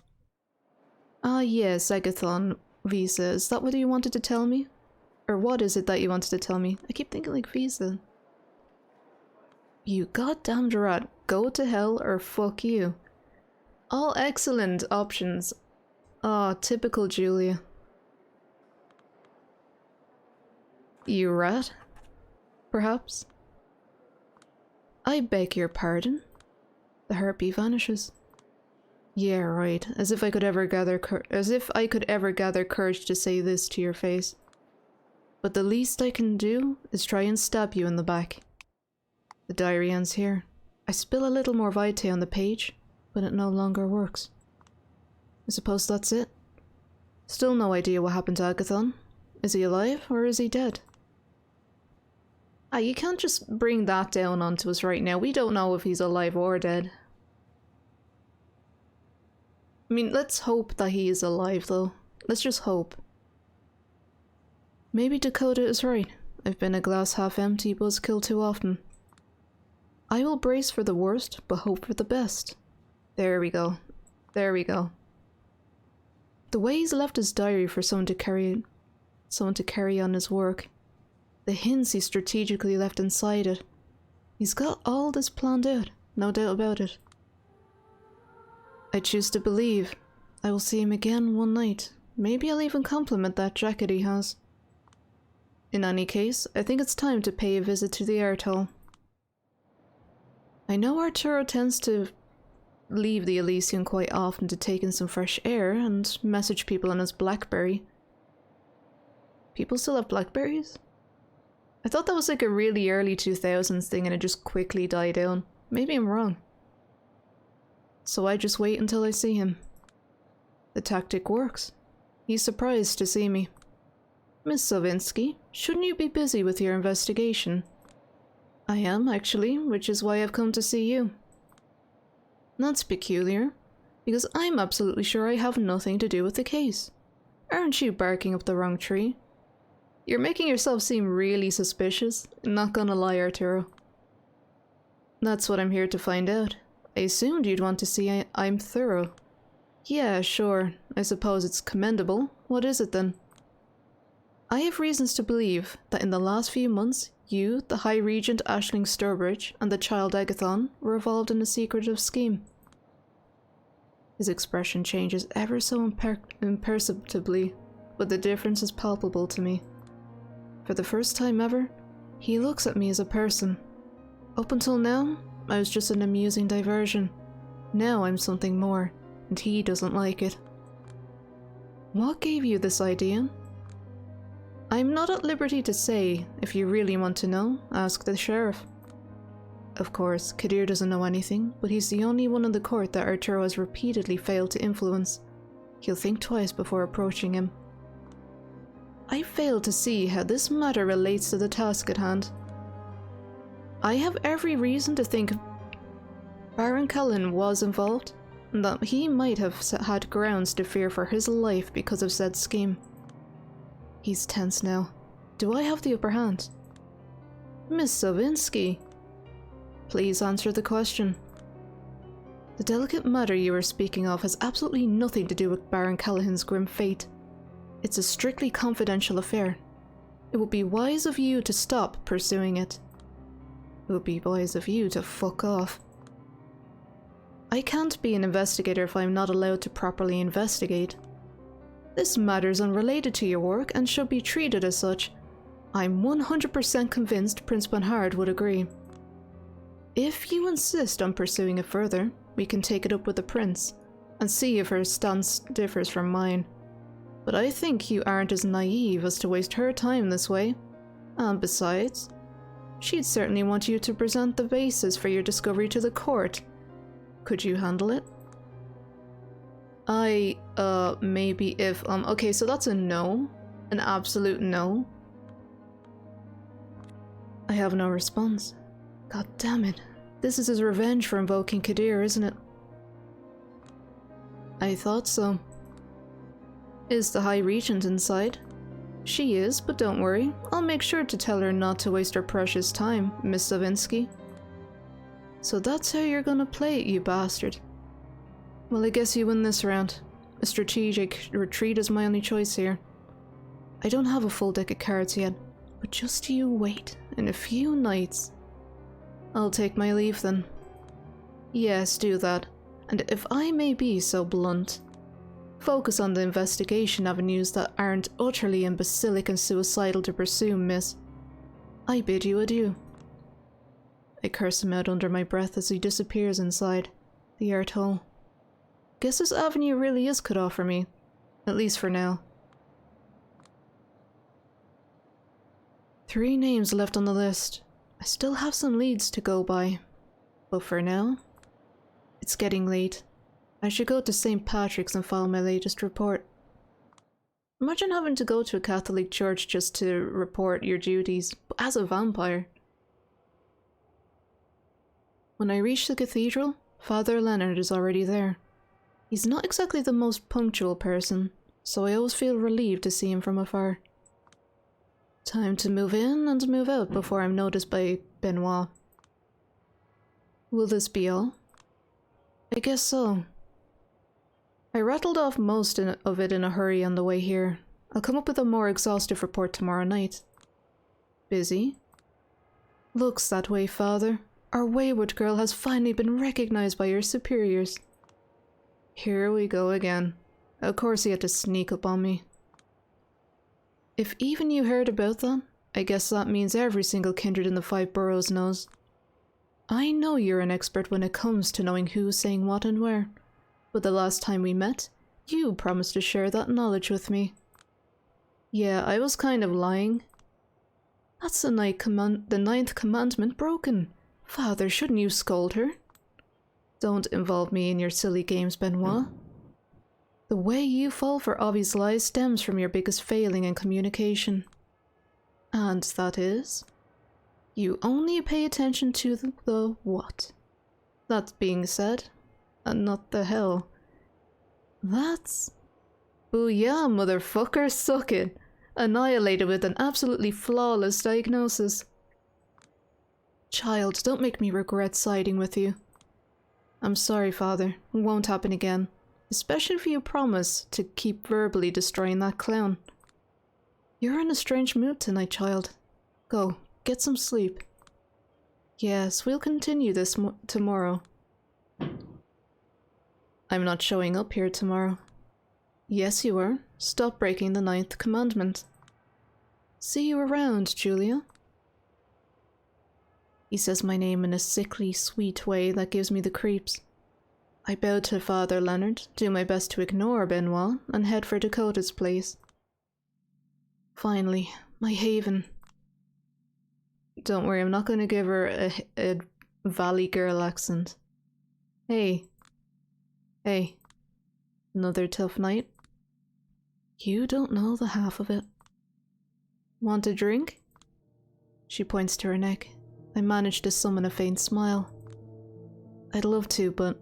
A: Ah yes, Agathon, Visa, is that what you wanted to tell me? Or what is it that you wanted to tell me? I keep thinking like Visa. You goddamned rat, go to hell or fuck you. All excellent options. Ah, typical Julia. You rat? Perhaps? I beg your pardon? The harpy vanishes. Yeah, right. As if I could ever gather courage to say this to your face. But the least I can do is try and stab you in the back. The diary ends here. I spill a little more vitae on the page, but it no longer works. I suppose that's it. Still no idea what happened to Agathon. Is he alive or is he dead? Ah, you can't just bring that down onto us right now. We don't know if he's alive or dead. I mean, let's hope that he is alive though. Let's just hope. Maybe Dakota is right. I've been a glass half empty buzzkill too often. I will brace for the worst, but hope for the best. There we go. There we go. The way he's left his diary for someone to carry on his work. The hints he strategically left inside it. He's got all this planned out, no doubt about it. I choose to believe. I will see him again one night. Maybe I'll even compliment that jacket he has. In any case, I think it's time to pay a visit to the art hall. I know Arturo tends to leave the Elysium quite often to take in some fresh air and message people on his BlackBerry. People still have Blackberries? I thought that was like a really early 2000s thing and it just quickly died down. Maybe I'm wrong. So I just wait until I see him. The tactic works. He's surprised to see me. Miss Sovinsky, shouldn't you be busy with your investigation? I am, actually, which is why I've come to see you. That's peculiar, because I'm absolutely sure I have nothing to do with the case. Aren't you barking up the wrong tree? You're making yourself seem really suspicious, not gonna lie, Arturo. That's what I'm here to find out. I assumed you'd want to see I'm thorough. Yeah, sure, I suppose it's commendable. What is it then? I have reasons to believe that in the last few months, you, the High Regent Aisling Sturbridge, and the child Agathon were involved in a secretive scheme. His expression changes ever so imperceptibly, but the difference is palpable to me. For the first time ever, he looks at me as a person. Up until now, I was just an amusing diversion. Now I'm something more, and he doesn't like it. What gave you this idea? I'm not at liberty to say. If you really want to know, ask the sheriff. Of course, Kadir doesn't know anything, but he's the only one in the court that Arturo has repeatedly failed to influence. He'll think twice before approaching him. I fail to see how this matter relates to the task at hand. I have every reason to think Baron Cullen was involved, and that he might have had grounds to fear for his life because of said scheme. He's tense now. Do I have the upper hand? Miss Sovinsky, please answer the question. The delicate matter you are speaking of has absolutely nothing to do with Baron Callahan's grim fate. It's a strictly confidential affair. It would be wise of you to stop pursuing it. It would be wise of you to fuck off. I can't be an investigator if I'm not allowed to properly investigate. This matter is unrelated to your work and should be treated as such. I'm 100% convinced Prince Bernhard would agree. If you insist on pursuing it further, we can take it up with the prince and see if her stance differs from mine. But I think you aren't as naive as to waste her time this way. And besides, she'd certainly want you to present the basis for your discovery to the court. Could you handle it? Maybe if, okay, so that's a no. An absolute no. I have no response. God damn it. This is his revenge for invoking Kadir, isn't it? I thought so. Is the High Regent inside? She is, but don't worry. I'll make sure to tell her not to waste her precious time, Miss Savinsky. So that's how you're gonna play it, you bastard. Well, I guess you win this round. A strategic retreat is my only choice here. I don't have a full deck of cards yet, but just you wait. In a few nights, I'll take my leave then. Yes, do that. And if I may be so blunt, focus on the investigation avenues that aren't utterly imbecilic and suicidal to pursue, miss. I bid you adieu. I curse him out under my breath as he disappears inside the art hole. Guess this avenue really is cut off for me, at least for now. 3 names left on the list. I still have some leads to go by, but for now, it's getting late. I should go to St. Patrick's and file my latest report. Imagine having to go to a Catholic church just to report your duties, but as a vampire. When I reach the cathedral, Father Leonard is already there. He's not exactly the most punctual person, so I always feel relieved to see him from afar. Time to move in and move out before I'm noticed by Benoit. Will this be all? I guess so. I rattled off most of it in a hurry on the way here. I'll come up with a more exhaustive report tomorrow night. Busy? Looks that way, Father. Our wayward girl has finally been recognized by her superiors. Here we go again. Of course he had to sneak up on me. If even you heard about that, I guess that means every single kindred in the 5 boroughs knows. I know you're an expert when it comes to knowing who's saying what and where, but the last time we met, you promised to share that knowledge with me. Yeah, I was kind of lying. That's the ninth commandment broken. Father, shouldn't you scold her? Don't involve me in your silly games, Benoit. The way you fall for Ovi's lies stems from your biggest failing in communication. And that is? You only pay attention to the what. That being said, and not the hell. That's... Booyah, motherfucker, suck it. Annihilated with an absolutely flawless diagnosis. Child, don't make me regret siding with you. I'm sorry, Father. It won't happen again. Especially if you promise to keep verbally destroying that clown. You're in a strange mood tonight, child. Go, get some sleep. Yes, we'll continue this tomorrow. I'm not showing up here tomorrow. Yes, you are. Stop breaking the ninth commandment. See you around, Julia. He says my name in a sickly, sweet way that gives me the creeps. I bow to Father Leonard, do my best to ignore Benoit, and head for Dakota's place. Finally, my haven. Don't worry, I'm not going to give her a Valley Girl accent. Hey. Hey. Another tough night? You don't know the half of it. Want a drink? She points to her neck. I manage to summon a faint smile. I'd love to, but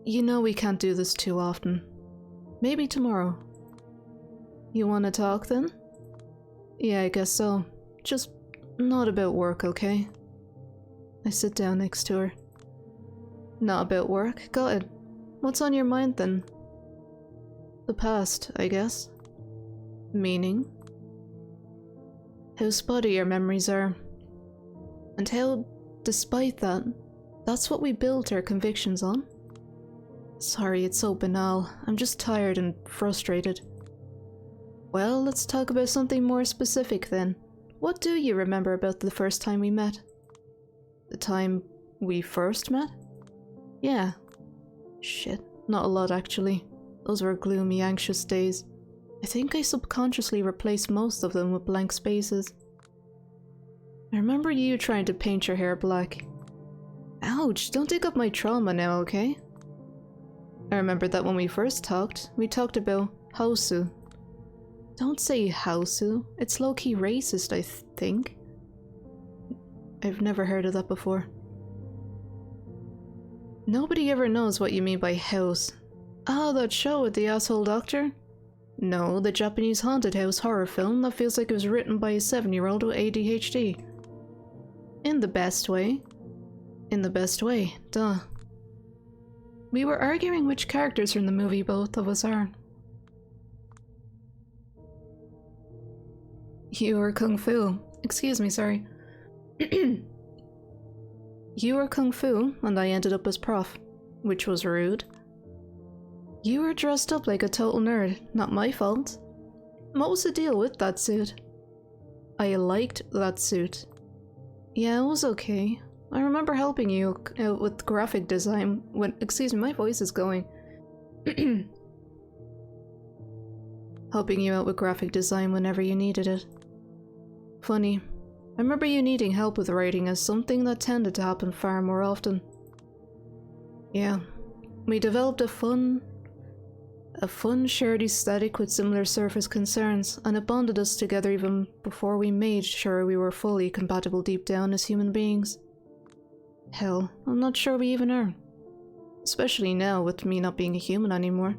A: you know we can't do this too often. Maybe tomorrow. You want to talk then? Yeah, I guess so. Just not about work, okay? I sit down next to her. Not about work? Got it. What's on your mind then? The past, I guess. Meaning? How spotty your memories are. And how, despite that, that's what we built our convictions on. Sorry, it's so banal. I'm just tired and frustrated. Well, let's talk about something more specific then. What do you remember about the first time we met? The time we first met? Yeah. Shit, not a lot actually. Those were gloomy, anxious days. I think I subconsciously replaced most of them with blank spaces. I remember you trying to paint your hair black. Ouch, don't dig up my trauma now, okay? I remember that when we first talked, we talked about Hausu. Don't say Hausu, it's low-key racist, I think. I've never heard of that before. Nobody ever knows what you mean by house. Ah, that show with the asshole doctor? No, the Japanese haunted house horror film that feels like it was written by a 7-year-old with ADHD. In the best way. In the best way, duh. We were arguing which characters from the movie both of us are. You were Kung Fu. Excuse me, sorry. You were Kung Fu, and I ended up as Prof, which was rude. You were dressed up like a total nerd, not my fault. What was the deal with that suit? I liked that suit. Yeah, it was okay. I remember helping you out with graphic design when— excuse me, my voice is going. Helping you out with graphic design whenever you needed it. Funny. I remember you needing help with writing as something that tended to happen far more often. Yeah. We developed a fun shared aesthetic with similar surface concerns, and it bonded us together even before we made sure we were fully compatible deep down as human beings. Hell, I'm not sure we even are. Especially now, with me not being a human anymore.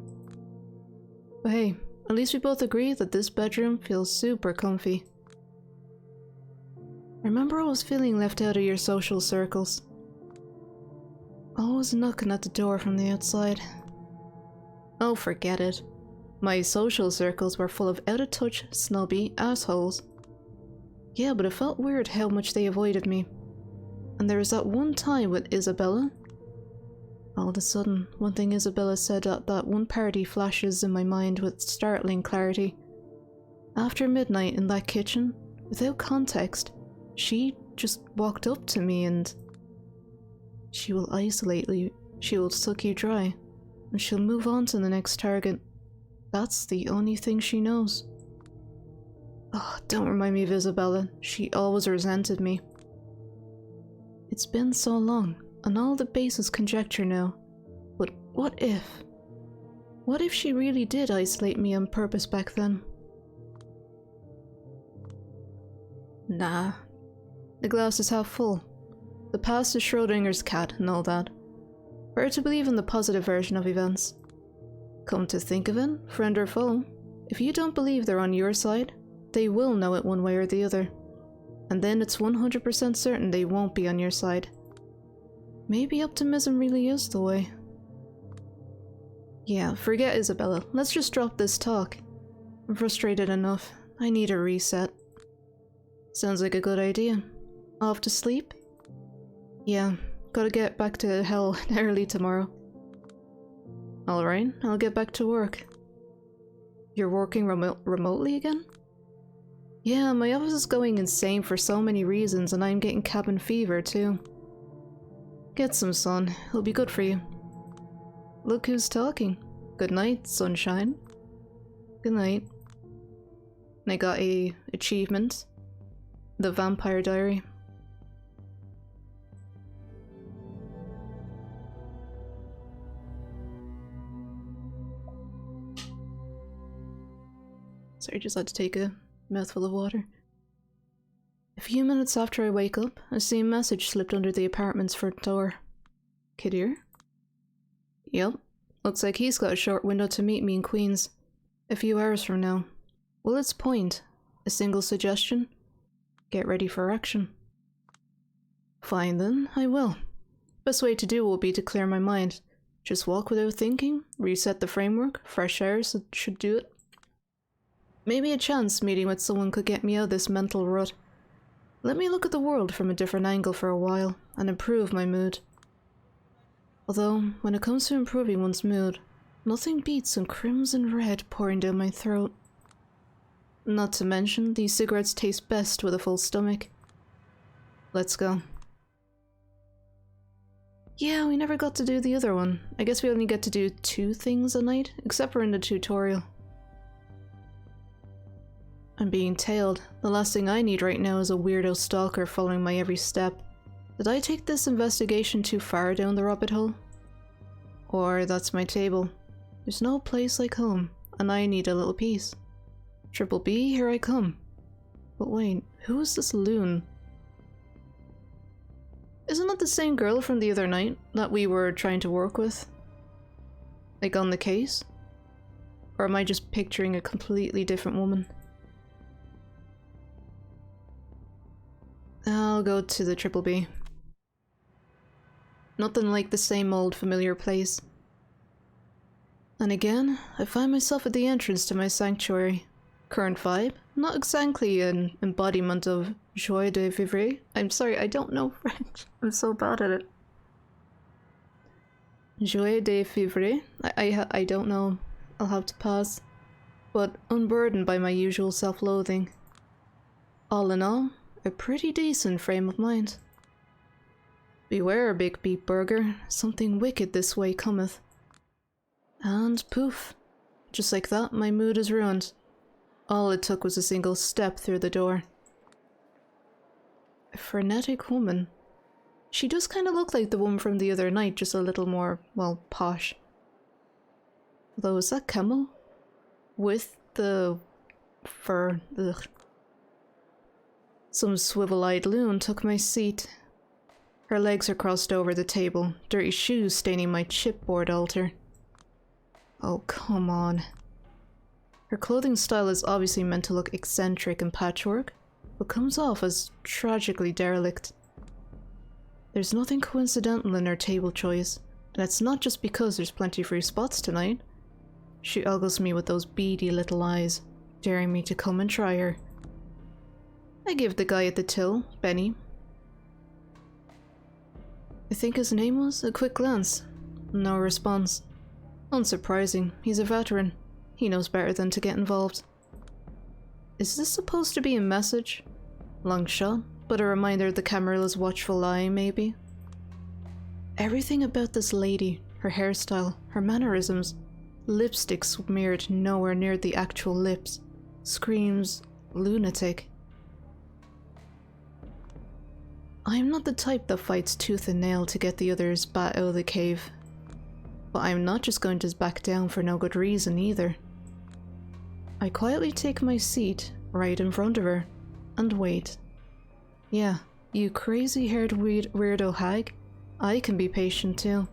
A: But hey, at least we both agree that this bedroom feels super comfy. I remember I was feeling left out of your social circles. Always knocking at the door from the outside. Oh, forget it. My social circles were full of out-of-touch, snobby assholes. Yeah, but it felt weird how much they avoided me. And there was that one time with Isabella. All of a sudden, one thing Isabella said at that one party flashes in my mind with startling clarity. After midnight in that kitchen, without context, she just walked up to me and She will isolate you, she will suck you dry, and she'll move on to the next target. That's the only thing she knows. Oh, don't remind me of Isabella. She always resented me. It's been so long, and all the base is conjecture now. But what if? What if she really did isolate me on purpose back then? Nah. The glass is half full. The past is Schrodinger's cat and all that. Better to believe in the positive version of events. Come to think of it, friend or foe, if you don't believe they're on your side, they will know it one way or the other. And then it's 100% certain they won't be on your side. Maybe optimism really is the way. Yeah, forget Isabella. Let's just drop this talk. I'm frustrated enough. I need a reset. Sounds like a good idea. Off to sleep? Yeah, gotta get back to hell early tomorrow. Alright, I'll get back to work. You're working remotely again? Yeah, my office is going insane for so many reasons and I'm getting cabin fever too. Get some sun, it'll be good for you. Look who's talking. Good night, sunshine. Good night. I got a achievement. The Vampire Diary. Sorry, just had to take a mouthful of water. A few minutes after I wake up, I see a message slipped under the apartment's front door. Kid here? Yep. Looks like he's got a short window to meet me in Queens. A few hours from now. Well, its point. A single suggestion? Get ready for action. Fine then, I will. Best way to do it will be to clear my mind. Just walk without thinking, reset the framework, fresh air should do it. Maybe a chance meeting with someone could get me out of this mental rut. Let me look at the world from a different angle for a while, and improve my mood. Although, when it comes to improving one's mood, nothing beats some crimson red pouring down my throat. Not to mention, these cigarettes taste best with a full stomach. Let's go. Yeah, we never got to do the other one. I guess we only get to do 2 things a night, except for in the tutorial. I'm being tailed. The last thing I need right now is a weirdo stalker following my every step. Did I take this investigation too far down the rabbit hole? Or that's my table. There's no place like home, and I need a little peace. Triple B, here I come. But wait, who is this loon? Isn't that the same girl from the other night that we were trying to work with? Like on the case? Or am I just picturing a completely different woman? I'll go to the Triple B. Nothing like the same old familiar place. And again, I find myself at the entrance to my sanctuary. Current vibe? Not exactly an embodiment of joie de vivre. I'm sorry, I don't know French. I'm so bad at it. Joie de vivre? I don't know. I'll have to pass. But unburdened by my usual self-loathing. All in all, a pretty decent frame of mind. Beware, Big Beat Burger, something wicked this way cometh. And poof. Just like that, my mood is ruined. All it took was a single step through the door. A frenetic woman. She does kind of look like the woman from the other night, just a little more, well, posh. Although, is that camel? With the fur, ugh. Some swivel-eyed loon took my seat. Her legs are crossed over the table, dirty shoes staining my chipboard altar. Oh, come on. Her clothing style is obviously meant to look eccentric and patchwork, but comes off as tragically derelict. There's nothing coincidental in her table choice, and it's not just because there's plenty free spots tonight. She ogles me with those beady little eyes, daring me to come and try her. I give the guy at the till, Benny. I think his name was, a quick glance. No response. Unsurprising, he's a veteran. He knows better than to get involved. Is this supposed to be a message? Long shot, but a reminder of the Camarilla's watchful eye, maybe? Everything about this lady, her hairstyle, her mannerisms, lipstick smeared nowhere near the actual lips, screams lunatic. I'm not the type that fights tooth and nail to get the others bat out of the cave. But I'm not just going to back down for no good reason either. I quietly take my seat right in front of her and wait. Yeah, you crazy-haired weirdo hag, I can be patient too.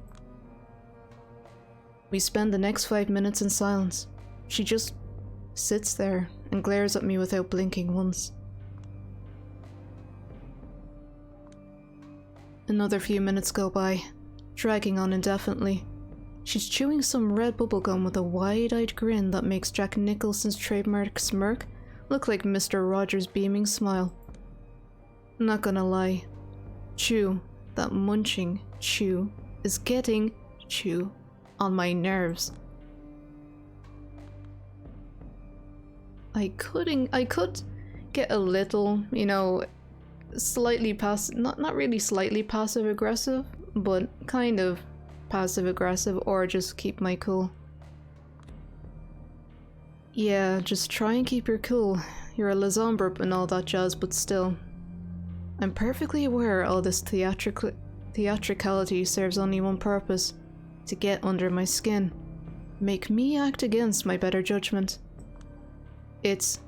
A: We spend the next 5 minutes in silence. She just sits there and glares at me without blinking once. Another few minutes go by, dragging on indefinitely. She's chewing some red bubblegum with a wide-eyed grin that makes Jack Nicholson's trademark smirk look like Mr. Rogers' beaming smile. Not gonna lie, chew, that munching chew, is getting chew on my nerves. I could get a little, slightly not really slightly passive aggressive, but kind of passive aggressive, or just keep my cool. Yeah, just try and keep your cool. You're a Lazombre and all that jazz, but still. I'm perfectly aware all this theatricality serves only one purpose: to get under my skin. Make me act against my better judgment. It's,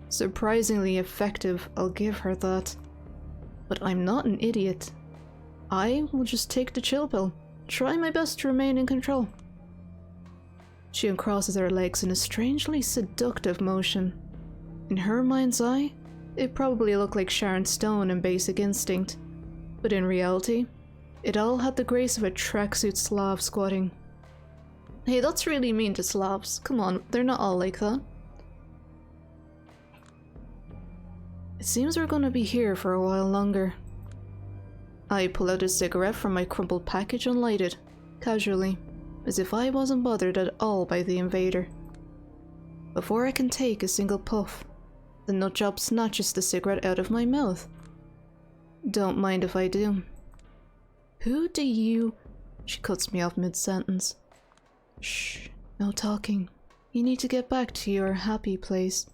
A: surprisingly effective, I'll give her that. But I'm not an idiot. I will just take the chill pill. Try my best to remain in control. She uncrosses her legs in a strangely seductive motion. In her mind's eye, it probably looked like Sharon Stone in Basic Instinct, but in reality, it all had the grace of a tracksuit Slav squatting. Hey, that's really mean to Slavs. Come on, they're not all like that. It seems we're gonna be here for a while longer. I pull out a cigarette from my crumpled package and light it, casually, as if I wasn't bothered at all by the invader. Before I can take a single puff, the nutjob snatches the cigarette out of my mouth. Don't mind if I do. Who do you... She cuts me off mid-sentence. Shh, no talking. You need to get back to your happy place.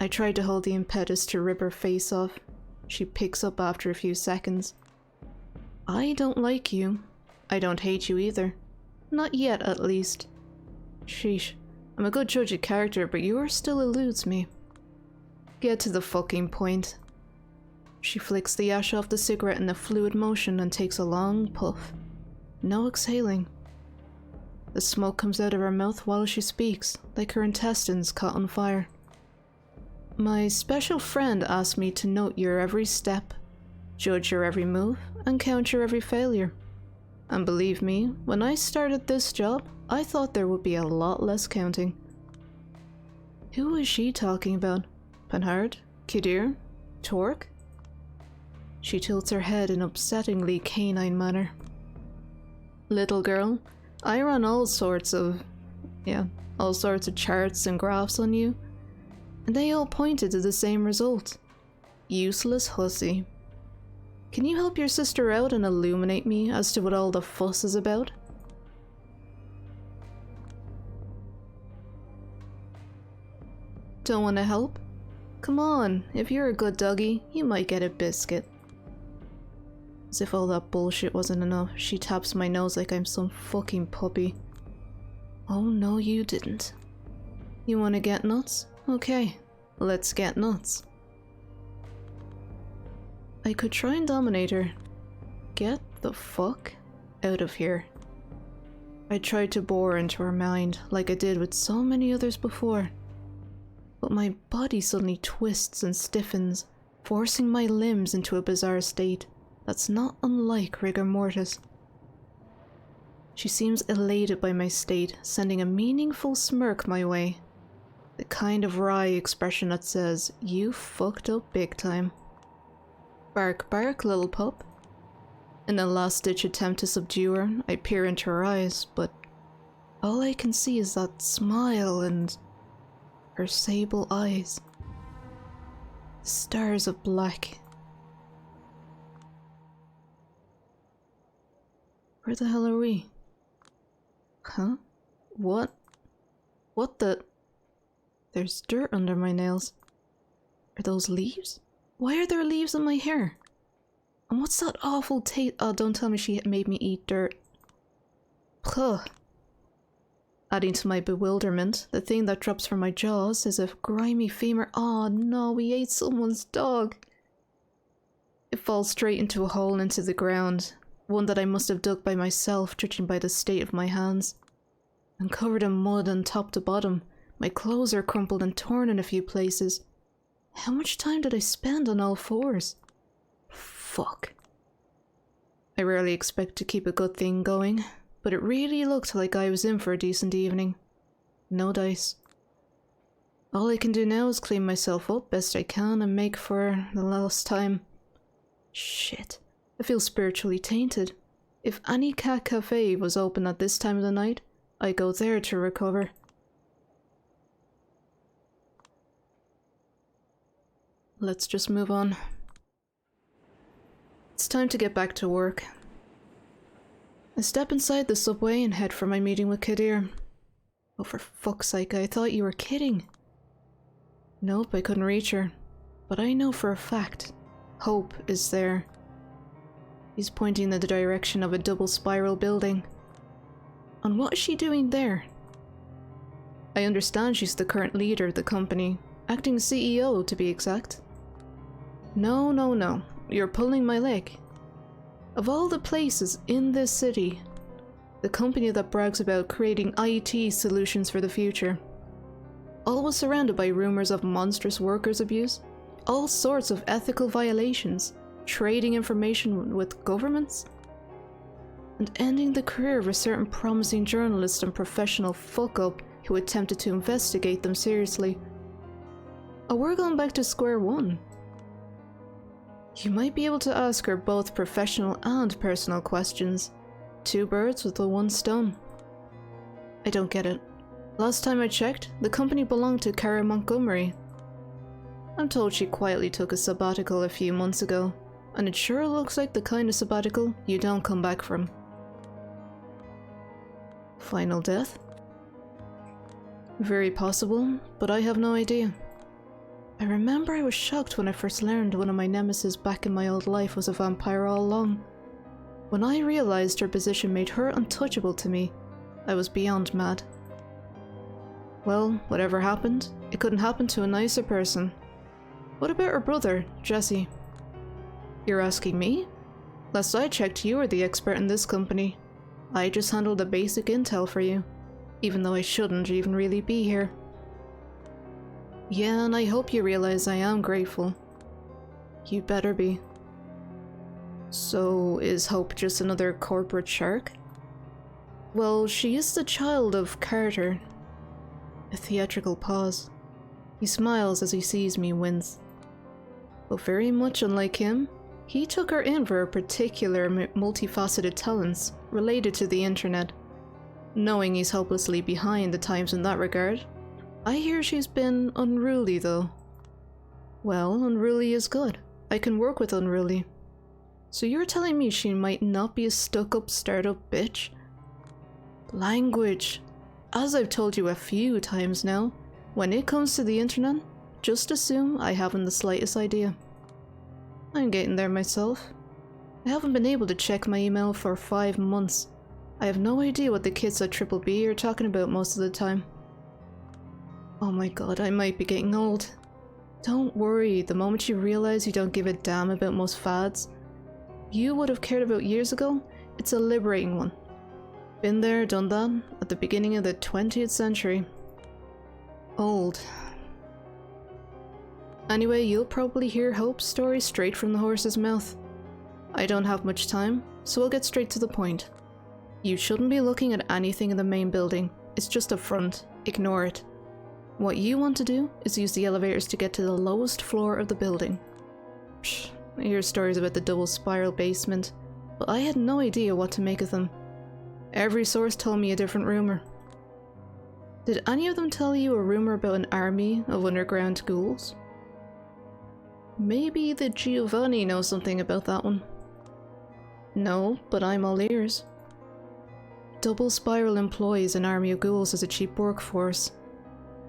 A: I tried to hold the impetus to rip her face off. She picks up after a few seconds. I don't like you. I don't hate you either. Not yet, at least. Sheesh. I'm a good judge of character, but yours still eludes me. Get to the fucking point. She flicks the ash off the cigarette in a fluid motion and takes a long puff. No exhaling. The smoke comes out of her mouth while she speaks, like her intestines caught on fire. My special friend asked me to note your every step, judge your every move, and count your every failure. And believe me, when I started this job, I thought there would be a lot less counting. Who is she talking about? Panhard? Kidir? Torque? She tilts her head in upsettingly canine manner. Little girl, I run all sorts of charts and graphs on you, and they all pointed to the same result. Useless hussy. Can you help your sister out and illuminate me as to what all the fuss is about? Don't want to help? Come on, if you're a good doggy, you might get a biscuit. As if all that bullshit wasn't enough, she taps my nose like I'm some fucking puppy. Oh no, you didn't. You want to get nuts? Okay, let's get nuts. I could try and dominate her. Get the fuck out of here. I tried to bore into her mind like I did with so many others before. But my body suddenly twists and stiffens, forcing my limbs into a bizarre state that's not unlike rigor mortis. She seems elated by my state, sending a meaningful smirk my way. The kind of wry expression that says, "You fucked up big time." Bark, bark, little pup. In a last-ditch attempt to subdue her, I peer into her eyes, but all I can see is that smile and her sable eyes. Stars of black. Where the hell are we? Huh? What? What the? There's dirt under my nails. Are those leaves? Why are there leaves in my hair? And what's that awful taste? Oh, don't tell me she made me eat dirt. Ugh. Adding to my bewilderment, the thing that drops from my jaws is a grimy femur. Oh no, we ate someone's dog. It falls straight into a hole into the ground, one that I must have dug by myself, judging by the state of my hands. I'm covered in mud on top to bottom. My clothes are crumpled and torn in a few places. How much time did I spend on all fours? Fuck. I rarely expect to keep a good thing going, but it really looked like I was in for a decent evening. No dice. All I can do now is clean myself up best I can and make for the last time. Shit. I feel spiritually tainted. If any cat cafe was open at this time of the night, I go there to recover. Let's just move on. It's time to get back to work. I step inside the subway and head for my meeting with Kadir. Oh, for fuck's sake, I thought you were kidding. Nope, I couldn't reach her. But I know for a fact, Hope is there. He's pointing in the direction of a double spiral building. And what is she doing there? I understand she's the current leader of the company, acting CEO to be exact. No, no, no, you're pulling my leg. Of all the places in this city, the company that brags about creating IT solutions for the future, always surrounded by rumors of monstrous workers' abuse, all sorts of ethical violations, trading information with governments, and ending the career of a certain promising journalist and professional fuck-up who attempted to investigate them seriously. Oh, we're going back to square one. You might be able to ask her both professional and personal questions. 2 birds with the 1 stone. I don't get it. Last time I checked, the company belonged to Kara Montgomery. I'm told she quietly took a sabbatical a few months ago, and it sure looks like the kind of sabbatical you don't come back from. Final death? Very possible, but I have no idea. I remember I was shocked when I first learned one of my nemesis back in my old life was a vampire all along. When I realized her position made her untouchable to me, I was beyond mad. Well, whatever happened, it couldn't happen to a nicer person. What about her brother, Jesse? You're asking me? Last I checked, you were the expert in this company. I just handled the basic intel for you, even though I shouldn't even really be here. Yeah, and I hope you realize I am grateful. You better be. So, is Hope just another corporate shark? Well, she is the child of Carter. A theatrical pause. He smiles as he sees me wince. But very much unlike him, he took her in for her particular multifaceted talents related to the internet. Knowing he's hopelessly behind the times in that regard, I hear she's been unruly though. Well, unruly is good. I can work with unruly. So you're telling me she might not be a stuck-up startup bitch? Language. As I've told you a few times now, when it comes to the internet, just assume I haven't the slightest idea. I'm getting there myself. I haven't been able to check my email for 5 months. I have no idea what the kids at Triple B are talking about most of the time. Oh my god, I might be getting old. Don't worry, the moment you realize you don't give a damn about most fads you would have cared about years ago, it's a liberating one. Been there, done that, at the beginning of the 20th century. Old. Anyway, you'll probably hear Hope's story straight from the horse's mouth. I don't have much time, so I'll get straight to the point. You shouldn't be looking at anything in the main building. It's just a front. Ignore it. What you want to do is use the elevators to get to the lowest floor of the building. Psh, I hear stories about the double spiral basement, but I had no idea what to make of them. Every source told me a different rumor. Did any of them tell you a rumor about an army of underground ghouls? Maybe the Giovanni knows something about that one. No, but I'm all ears. Double Spiral employs an army of ghouls as a cheap workforce.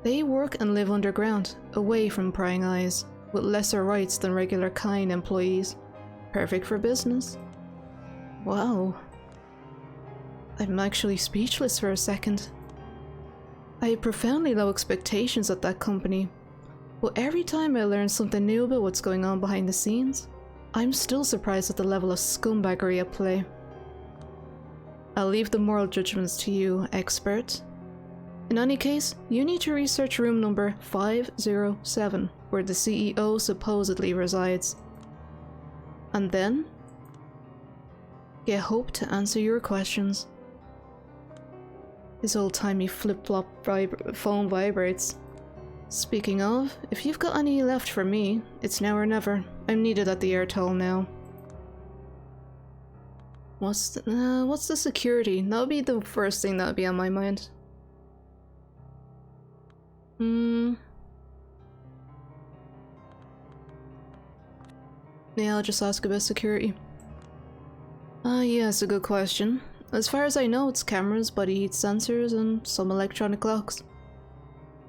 A: They work and live underground, away from prying eyes, with lesser rights than regular Kine employees. Perfect for business. Wow. I'm actually speechless for a second. I had profoundly low expectations at that company, but every time I learn something new about what's going on behind the scenes, I'm still surprised at the level of scumbaggery at play. I'll leave the moral judgments to you, expert. In any case, you need to research room number 507, where the CEO supposedly resides. And then, get Hope to answer your questions. His old-timey flip-flop phone vibrates. Speaking of, if you've got any left for me, it's now or never. I'm needed at the airtoll now. What's the security? That would be the first thing that would be on my mind. Yeah, I'll just ask about security. Yes, a good question. As far as I know, it's cameras, body heat sensors, and some electronic locks.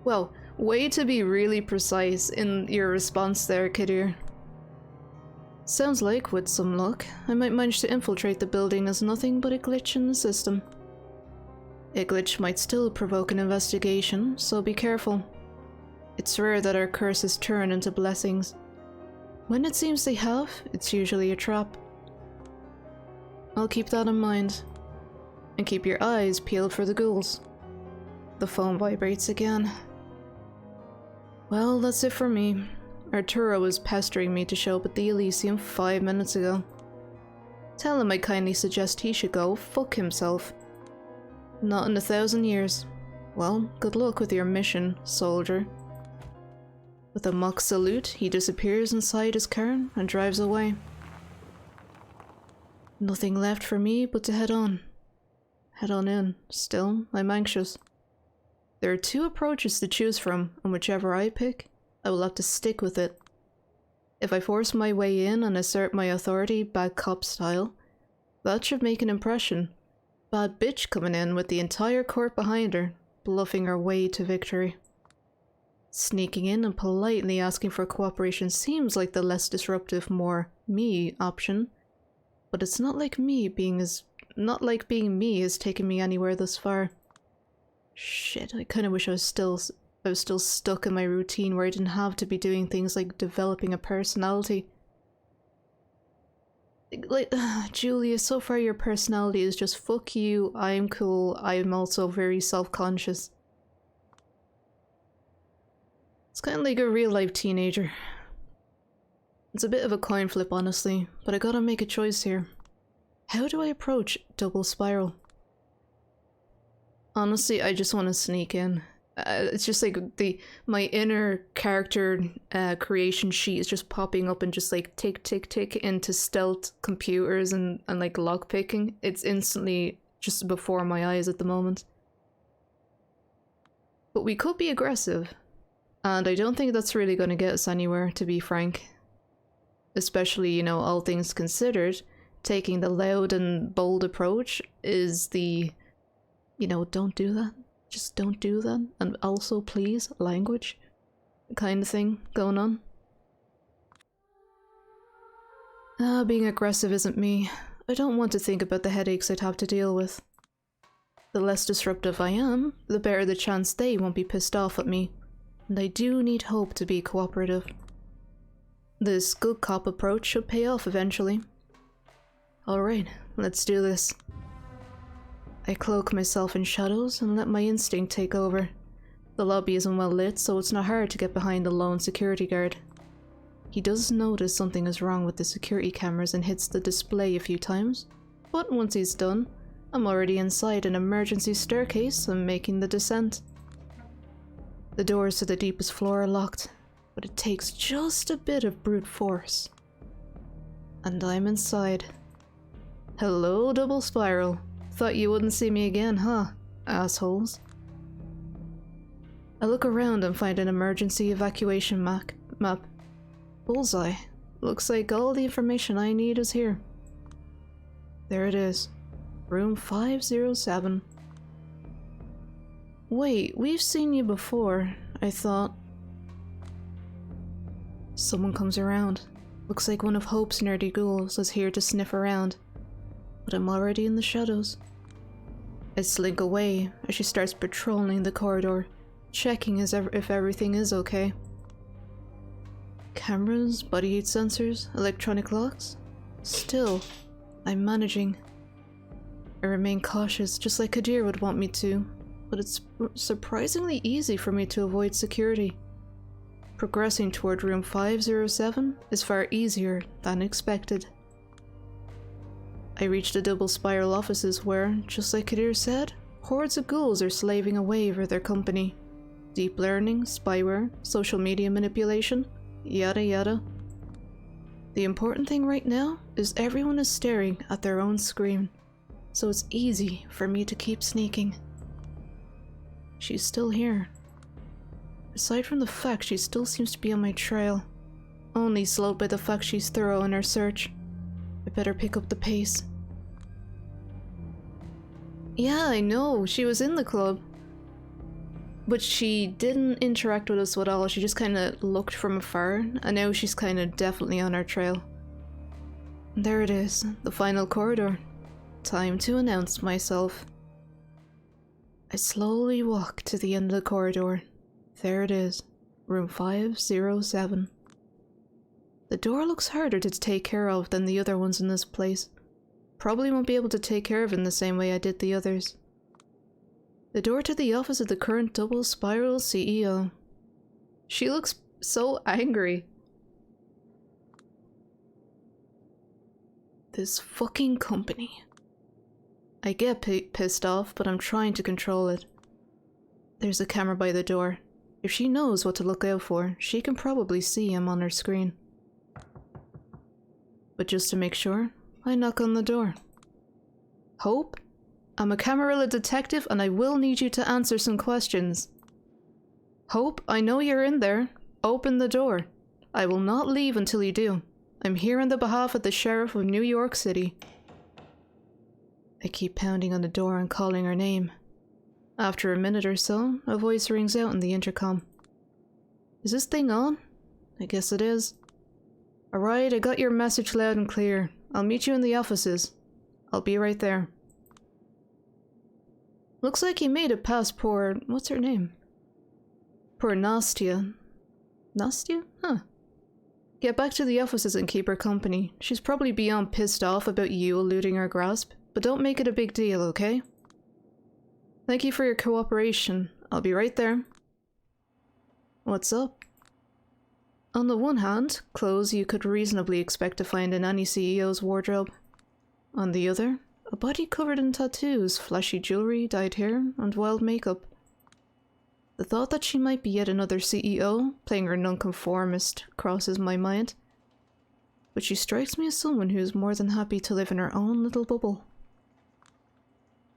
A: Well, way to be really precise in your response there, Kidir. Sounds like, with some luck, I might manage to infiltrate the building as nothing but a glitch in the system. A glitch might still provoke an investigation, so be careful. It's rare that our curses turn into blessings. When it seems they have, it's usually a trap. I'll keep that in mind. And keep your eyes peeled for the ghouls. The phone vibrates again. Well, that's it for me. Arturo was pestering me to show up at the Elysium 5 minutes ago. Tell him I kindly suggest he should go fuck himself. Not in 1,000 years. Well, good luck with your mission, soldier. With a mock salute, he disappears inside his car and drives away. Nothing left for me but to head on. Head on in. Still, I'm anxious. There are 2 approaches to choose from, and whichever I pick, I will have to stick with it. If I force my way in and assert my authority bad cop style, that should make an impression. Bad bitch coming in with the entire court behind her, bluffing her way to victory. Sneaking in and politely asking for cooperation seems like the less disruptive, more me option, but it's not like being me has taken me anywhere thus far. Shit, I kinda wish I was still stuck in my routine where I didn't have to be doing things like developing a personality. Like, Julia, so far your personality is just fuck you, I'm cool, I'm also very self-conscious. It's kind of like a real-life teenager. It's a bit of a coin flip, honestly, but I gotta make a choice here. How do I approach Double Spiral? Honestly, I just want to sneak in. It's just like my inner character creation sheet is just popping up and just like tick tick tick into stealth computers and like lockpicking. It's instantly just before my eyes at the moment. But we could be aggressive, and I don't think that's really going to get us anywhere, to be frank. Especially, you know, all things considered, taking the loud and bold approach is the, you know, don't do that. Just don't do that, and also please, language kind of thing going on. Being aggressive isn't me. I don't want to think about the headaches I'd have to deal with. The less disruptive I am, the better the chance they won't be pissed off at me, and I do need Hope to be cooperative. This good cop approach should pay off eventually. Alright, let's do this. I cloak myself in shadows and let my instinct take over. The lobby isn't well lit, so it's not hard to get behind the lone security guard. He does notice something is wrong with the security cameras and hits the display a few times, but once he's done, I'm already inside an emergency staircase and making the descent. The doors to the deepest floor are locked, but it takes just a bit of brute force. And I'm inside. Hello, Double Spiral. Thought you wouldn't see me again, huh? Assholes. I look around and find an emergency evacuation map. Bullseye. Looks like all the information I need is here. There it is. Room 507. Wait, we've seen you before, I thought. Someone comes around. Looks like one of Hope's nerdy ghouls is here to sniff around. But I'm already in the shadows. I slink away as she starts patrolling the corridor, checking if everything is okay. Cameras, body heat sensors, electronic locks. Still, I'm managing. I remain cautious, just like Kadir would want me to, but it's surprisingly easy for me to avoid security. Progressing toward room 507 is far easier than expected. I reach the double spiral offices where, just like Kadir said, hordes of ghouls are slaving away for their company. Deep learning, spyware, social media manipulation, yada yada. The important thing right now is everyone is staring at their own screen, so it's easy for me to keep sneaking. She's still here. Aside from the fact she still seems to be on my trail, only slowed by the fact she's thorough in her search. I better pick up the pace. Yeah, I know, she was in the club. But she didn't interact with us at all, she just kinda looked from afar, and now she's kinda definitely on our trail. There it is, the final corridor. Time to announce myself. I slowly walk to the end of the corridor. There it is, room 507. The door looks harder to take care of than the other ones in this place. Probably won't be able to take care of it in the same way I did the others. The door to the office of the current double spiral CEO. She looks so angry. This fucking company. I get pissed off, but I'm trying to control it. There's a camera by the door. If she knows what to look out for, she can probably see him on her screen. But just to make sure, I knock on the door. Hope? I'm a Camarilla detective and I will need you to answer some questions. Hope, I know you're in there. Open the door. I will not leave until you do. I'm here on the behalf of the Sheriff of New York City. I keep pounding on the door and calling her name. After a minute or so, a voice rings out in the intercom. Is this thing on? I guess it is. Alright, I got your message loud and clear. I'll meet you in the offices. I'll be right there. Looks like he made it past poor... what's her name? Poor Nastia. Nastia? Huh. Get back to the offices and keep her company. She's probably beyond pissed off about you eluding her grasp, but don't make it a big deal, okay? Thank you for your cooperation. I'll be right there. What's up? On the one hand, clothes you could reasonably expect to find in any CEO's wardrobe. On the other, a body covered in tattoos, flashy jewelry, dyed hair, and wild makeup. The thought that she might be yet another CEO, playing her nonconformist, crosses my mind. But she strikes me as someone who is more than happy to live in her own little bubble.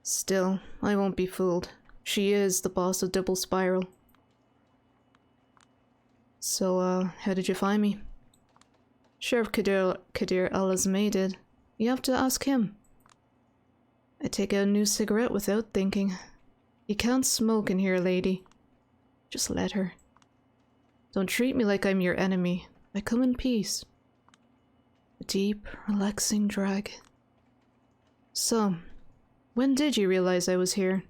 A: Still, I won't be fooled. She is the boss of Double Spiral. So, how did you find me? Sheriff Kadir Al-Azmeh did. You have to ask him. I take out a new cigarette without thinking. You can't smoke in here, lady. Just let her. Don't treat me like I'm your enemy. I come in peace. A deep, relaxing drag. So, when did you realize I was here?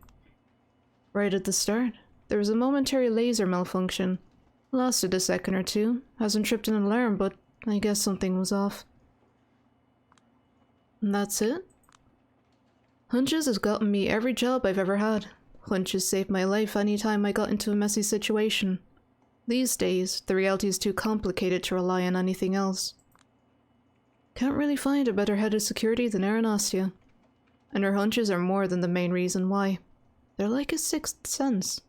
A: Right at the start. There was a momentary laser malfunction. Lasted a second or two. Hasn't tripped an alarm, but I guess something was off. And that's it? Hunches has gotten me every job I've ever had. Hunches saved my life any time I got into a messy situation. These days, the reality is too complicated to rely on anything else. Can't really find a better head of security than Aranastia. And her hunches are more than the main reason why. They're like a sixth sense.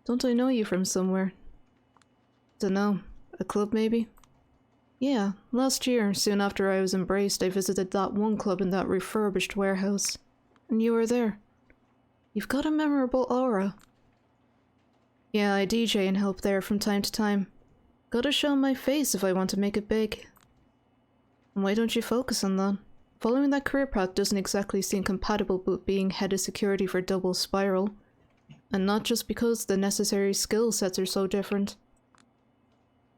A: Don't I know you from somewhere? Dunno. A club maybe? Yeah, last year, soon after I was embraced, I visited that one club in that refurbished warehouse. And you were there. You've got a memorable aura. Yeah, I DJ and help there from time to time. Gotta show my face if I want to make it big. Why don't you focus on that? Following that career path doesn't exactly seem compatible with being head of security for Double Spiral. And not just because the necessary skill sets are so different.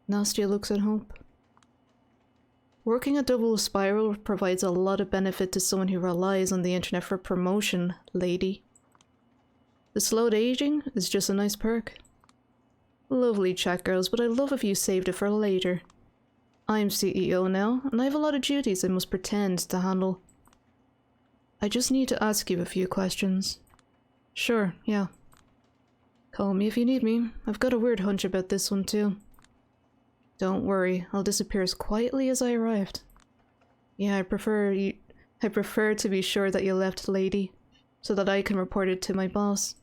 A: Nastia looks at Hope. Working at Double Spiral provides a lot of benefit to someone who relies on the internet for promotion, lady. The slowed aging is just a nice perk. Lovely chat, girls, but I'd love if you saved it for later. I'm CEO now, and I have a lot of duties I must pretend to handle. I just need to ask you a few questions. Sure, yeah. Call me if you need me. I've got a weird hunch about this one too. Don't worry, I'll disappear as quietly as I arrived. Yeah, I prefer to be sure that you left, lady, so that I can report it to my boss.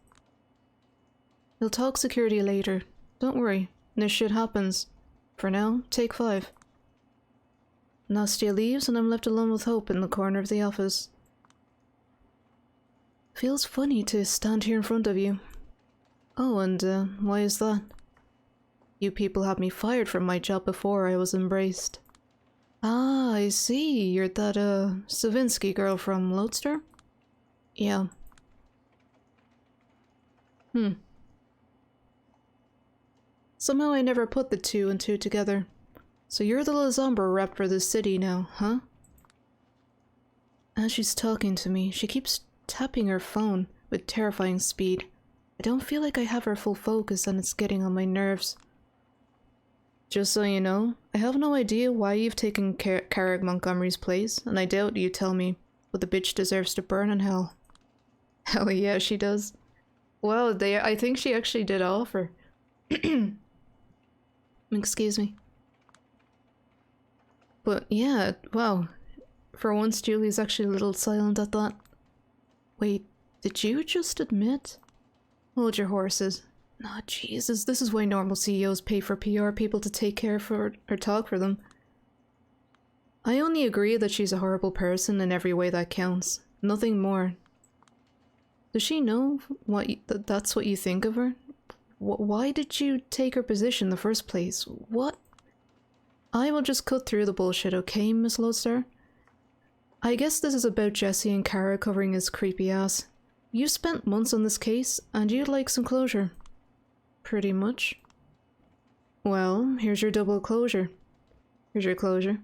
A: We'll talk security later. Don't worry, this shit happens. For now, take 5. Nastia leaves and I'm left alone with Hope in the corner of the office. Feels funny to stand here in front of you. Oh, and why is that? You people had me fired from my job before I was embraced. Ah, I see. You're that, Savinsky girl from Lodester? Yeah. Somehow I never put the 2 and 2 together. So you're the Lazombra rep for the city now, huh? As she's talking to me, she keeps tapping her phone with terrifying speed. I don't feel like I have her full focus and it's getting on my nerves. Just so you know, I have no idea why you've taken Carrick Montgomery's place, and I doubt you tell me, but the bitch deserves to burn in hell. Hell yeah, she does. Well, I think she actually did offer. Excuse me. But yeah, wow. For once, Julie's actually a little silent at that. Wait, did you just admit? Hold your horses. Nah, Jesus, this is why normal CEOs pay for PR people to take care for or talk for them. I only agree that she's a horrible person in every way that counts. Nothing more. Does she know that's what you think of her? Why did you take her position in the first place? What? I will just cut through the bullshit, okay, Miss Lodester? I guess this is about Jesse and Kara covering his creepy ass. You spent months on this case, and you'd like some closure. Pretty much. Well, here's your double closure. Here's your closure.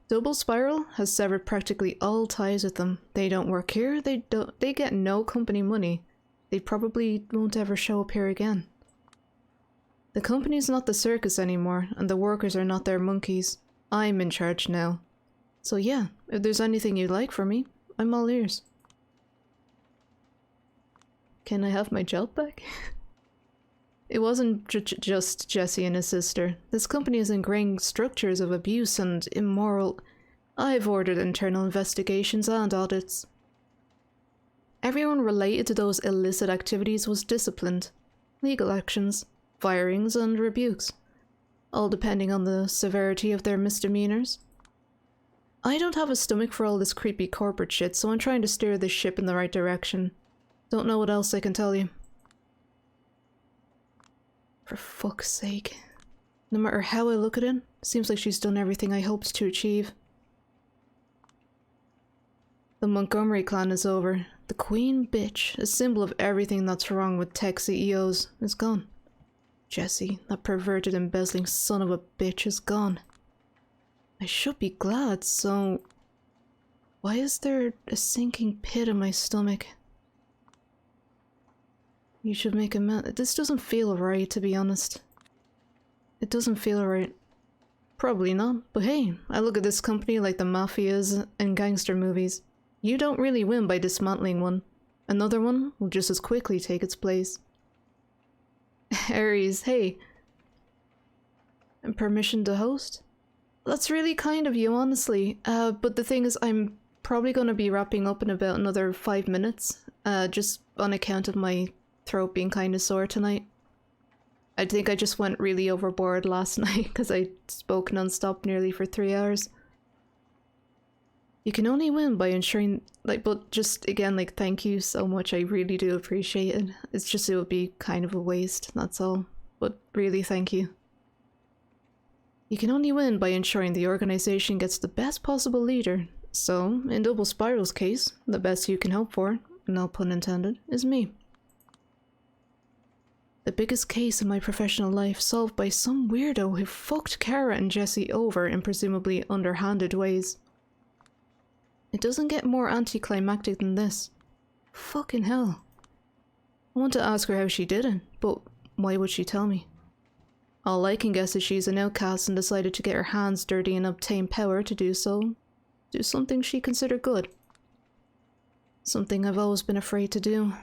A: Double Spiral has severed practically all ties with them. They don't work here, they get no company money. They probably won't ever show up here again. The company's not the circus anymore, and the workers are not their monkeys. I'm in charge now. So yeah, if there's anything you'd like from me, I'm all ears. Can I have my job back? It wasn't just Jesse and his sister. This company is ingrained structures of abuse and immoral. I've ordered internal investigations and audits. Everyone related to those illicit activities was disciplined. Legal actions, firings and rebukes, all depending on the severity of their misdemeanors. I don't have a stomach for all this creepy corporate shit, so I'm trying to steer this ship in the right direction. Don't know what else I can tell you. For fuck's sake. No matter how I look at it, seems like she's done everything I hoped to achieve. The Montgomery clan is over. The queen bitch, a symbol of everything that's wrong with tech CEOs, is gone. Jesse, that perverted embezzling son of a bitch, is gone. I should be glad, so... Why is there a sinking pit in my stomach? You should make this doesn't feel right, to be honest. It doesn't feel right. Probably not, but hey, I look at this company like the mafias and gangster movies. You don't really win by dismantling one. Another one will just as quickly take its place. Aries, hey. And permission to host? That's really kind of you, honestly. But the thing is, I'm probably going to be wrapping up in about another 5 minutes. Just on account of my throat being kind of sore tonight. I think I just went really overboard last night because I spoke non-stop nearly for 3 hours. You can only win by ensuring, but just again, thank you so much. I really do appreciate it. It's just, it would be kind of a waste, that's all. But really, thank you. You can only win by ensuring the organization gets the best possible leader. So, in Double Spiral's case, the best you can hope for, no pun intended, is me. The biggest case in my professional life solved by some weirdo who fucked Kara and Jesse over in presumably underhanded ways. It doesn't get more anticlimactic than this. Fucking hell. I want to ask her how she did it, but why would she tell me? All I can guess is she's an outcast and decided to get her hands dirty and obtain power to do so. Do something she considered good. Something I've always been afraid to do.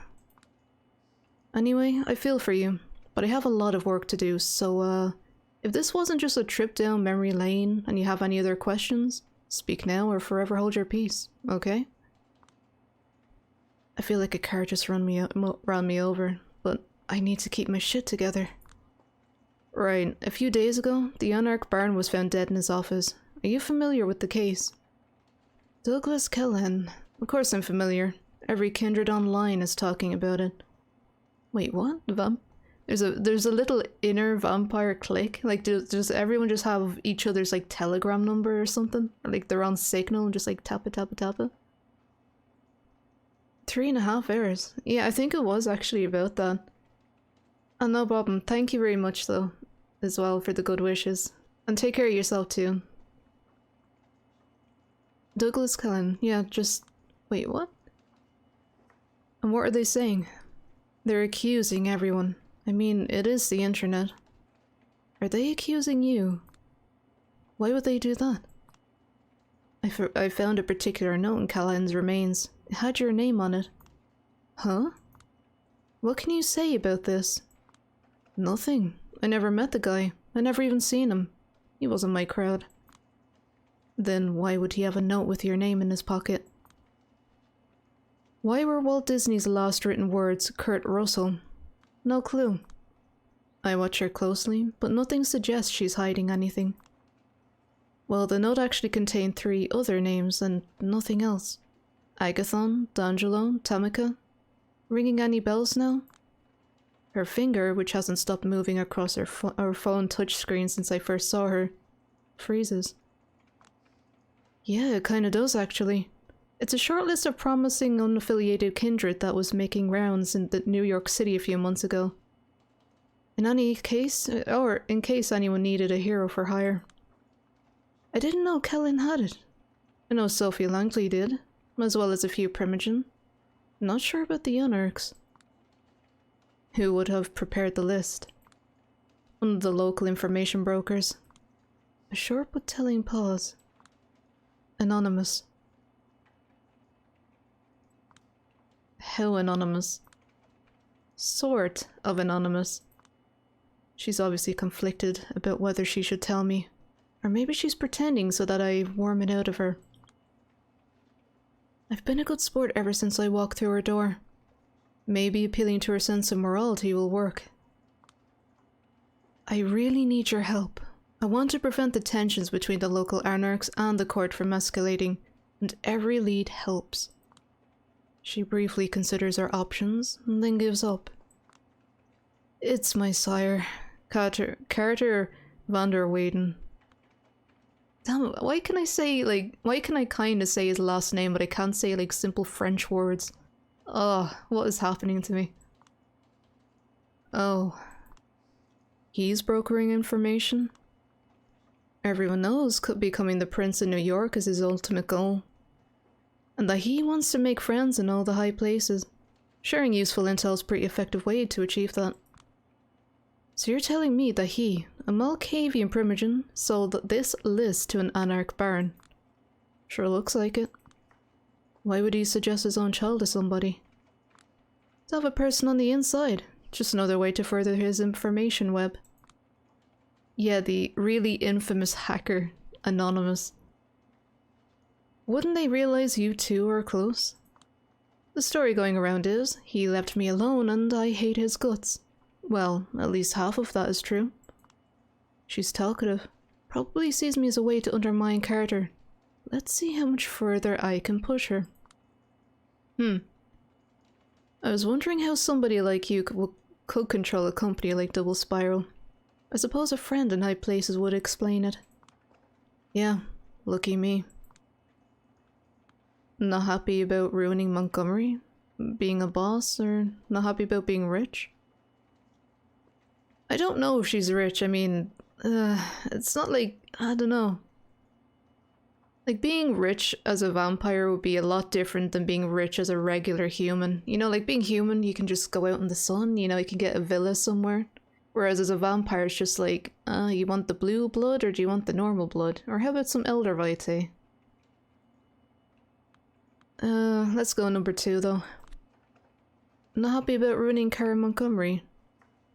A: Anyway, I feel for you, but I have a lot of work to do, so if this wasn't just a trip down memory lane and you have any other questions, speak now or forever hold your peace, okay? I feel like a car just ran me over, but I need to keep my shit together. Right, a few days ago, the Anarch Baron was found dead in his office. Are you familiar with the case? Douglas Callahan. Of course I'm familiar. Every kindred online is talking about it. Wait, what? There's a little inner vampire clique? Like, does everyone just have each other's, like, telegram number or something? Or, like, they're on Signal and just, like, tap it, tap it, tap it? 3.5 hours. Yeah, I think it was actually about that. Oh, no problem. Thank you very much, though, as well, for the good wishes. And take care of yourself, too. Douglas Cullen. Yeah, just... Wait, what? And what are they saying? They're accusing everyone. I mean, it is the internet. Are they accusing you? Why would they do that? I found a particular note in Callahan's remains. It had your name on it. Huh? What can you say about this? Nothing. I never met the guy. I never even seen him. He wasn't my crowd. Then why would he have a note with your name in his pocket? Why were Walt Disney's last written words Kurt Russell? No clue. I watch her closely, but nothing suggests she's hiding anything. Well, the note actually contained 3 other names and nothing else. Agathon, D'Angelo, Tamika. Ringing any bells now? Her finger, which hasn't stopped moving across her phone touchscreen since I first saw her, freezes. Yeah, it kinda does actually. It's a short list of promising unaffiliated kindred that was making rounds in New York City a few months ago. In any case, or in case anyone needed a hero for hire. I didn't know Kellen had it. I know Sophie Langley did, as well as a few Primogen. Not sure about the Anarchs. Who would have prepared the list? One of the local information brokers. A short but telling pause. Anonymous. How anonymous? Sort of anonymous. She's obviously conflicted about whether she should tell me. Or maybe she's pretending so that I worm it out of her. I've been a good sport ever since I walked through her door. Maybe appealing to her sense of morality will work. I really need your help. I want to prevent the tensions between the local anarchs and the court from escalating, and every lead helps. She briefly considers her options, and then gives up. It's my sire, Carter van der Weyden. Damn, why can I kinda say his last name, but I can't say, like, simple French words? Oh, what is happening to me? Oh. He's brokering information? Everyone knows becoming the prince in New York is his ultimate goal. And that he wants to make friends in all the high places. Sharing useful intel is a pretty effective way to achieve that. So you're telling me that he, a Malkavian Primogen, sold this list to an Anarch Baron? Sure looks like it. Why would he suggest his own child to somebody? To have a person on the inside. Just another way to further his information web. Yeah, the really infamous hacker, Anonymous. Wouldn't they realize you two are close? The story going around is, he left me alone and I hate his guts. Well, at least half of that is true. She's talkative. Probably sees me as a way to undermine Carter. Let's see how much further I can push her. I was wondering how somebody like you could control a company like Double Spiral. I suppose a friend in high places would explain it. Yeah, lucky me. Not happy about ruining Montgomery? Being a boss, or not happy about being rich? I don't know if she's rich. I mean, it's not like, I don't know. Like, being rich as a vampire would be a lot different than being rich as a regular human. You know, like being human, you can just go out in the sun, you know, you can get a villa somewhere. Whereas as a vampire, it's just like, you want the blue blood or do you want the normal blood? Or how about some elder vitae? Let's go number 2 though. Not happy about ruining Karen Montgomery.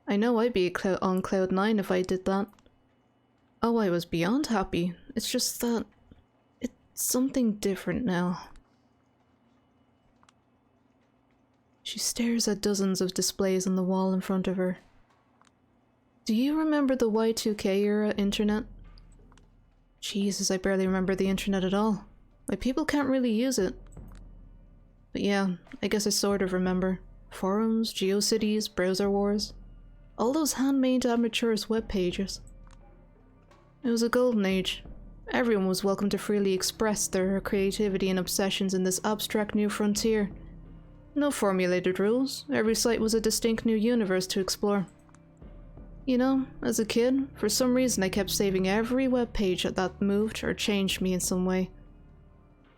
A: I know I'd be on cloud 9 if I did that. Oh, I was beyond happy. It's just that it's something different now. She stares at dozens of displays on the wall in front of her. Do you remember the Y2K era internet? Jesus, I barely remember the internet at all. My people can't really use it. But yeah, I guess I sort of remember. Forums, GeoCities, browser wars. All those handmade amateurs web pages. It was a golden age. Everyone was welcome to freely express their creativity and obsessions in this abstract new frontier. No formulated rules. Every site was a distinct new universe to explore. You know, as a kid, for some reason I kept saving every web page that moved or changed me in some way.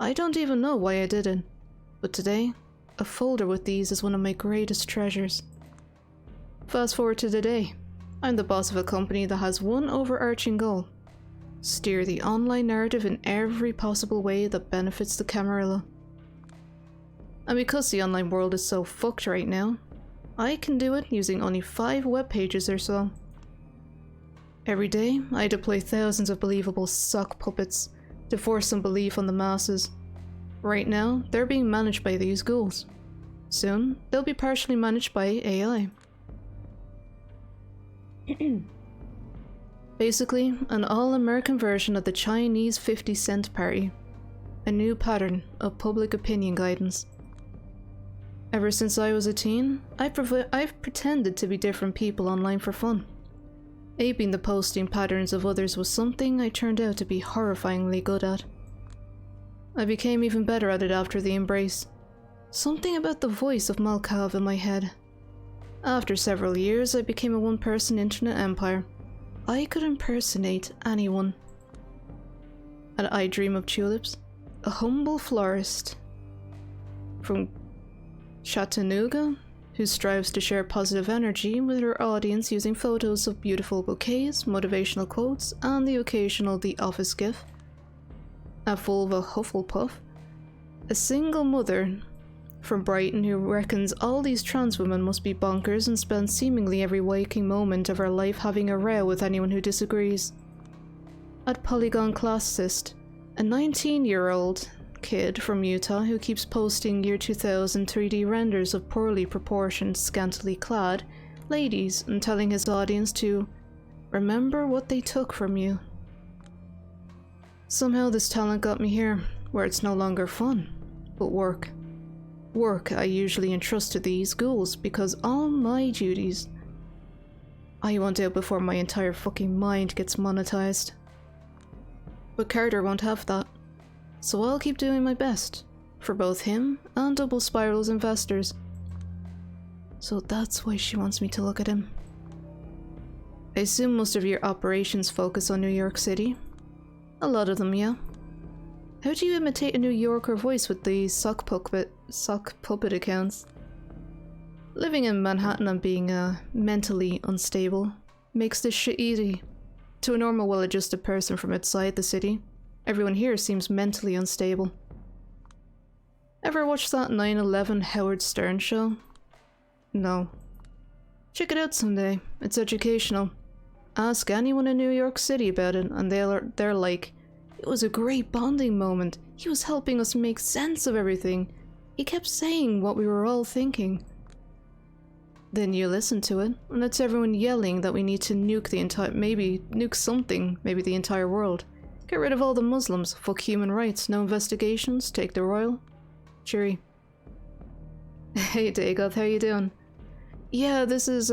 A: I don't even know why I did it, but today, a folder with these is one of my greatest treasures. Fast forward to today. I'm the boss of a company that has one overarching goal. Steer the online narrative in every possible way that benefits the Camarilla. And because the online world is so fucked right now, I can do it using only 5 web pages or so. Every day, I deploy thousands of believable sock puppets to force some belief on the masses. Right now, they're being managed by these ghouls. Soon, they'll be partially managed by AI. Basically, an all-American version of the Chinese 50-cent party. A new pattern of public opinion guidance. Ever since I was a teen, I've pretended to be different people online for fun. Aping the posting patterns of others was something I turned out to be horrifyingly good at. I became even better at it after the embrace. Something about the voice of Malkav in my head. After several years, I became a one-person internet empire. I could impersonate anyone. And I dream of tulips, a humble florist from Chattanooga, who strives to share positive energy with her audience using photos of beautiful bouquets, motivational quotes, and the occasional The Office gif. A vulva Hufflepuff, a single mother from Brighton who reckons all these trans women must be bonkers and spends seemingly every waking moment of her life having a row with anyone who disagrees. At Polygon Classist, a 19-year-old kid from Utah who keeps posting year 2000 3D renders of poorly proportioned, scantily clad ladies and telling his audience to remember what they took from you. Somehow this talent got me here, where it's no longer fun, but work. Work I usually entrust to these ghouls because all my duties I want out before my entire fucking mind gets monetized. But Carter won't have that. So I'll keep doing my best, for both him and Double Spiral's investors. So that's why she wants me to look at him. I assume most of your operations focus on New York City? A lot of them, yeah. How do you imitate a New Yorker voice with the sock puppet accounts? Living in Manhattan and being mentally unstable makes this shit easy. To a normal, well-adjusted person from outside the city, everyone here seems mentally unstable. Ever watch that 9/11 Howard Stern show? No. Check it out someday. It's educational. Ask anyone in New York City about it and they're like, it was a great bonding moment. He was helping us make sense of everything. He kept saying what we were all thinking. Then you listen to it, and it's everyone yelling that we need to nuke maybe the entire world. Get rid of all the Muslims, fuck human rights, no investigations, take the royal. Cheery. Hey Dagoth, how you doing? Yeah, this is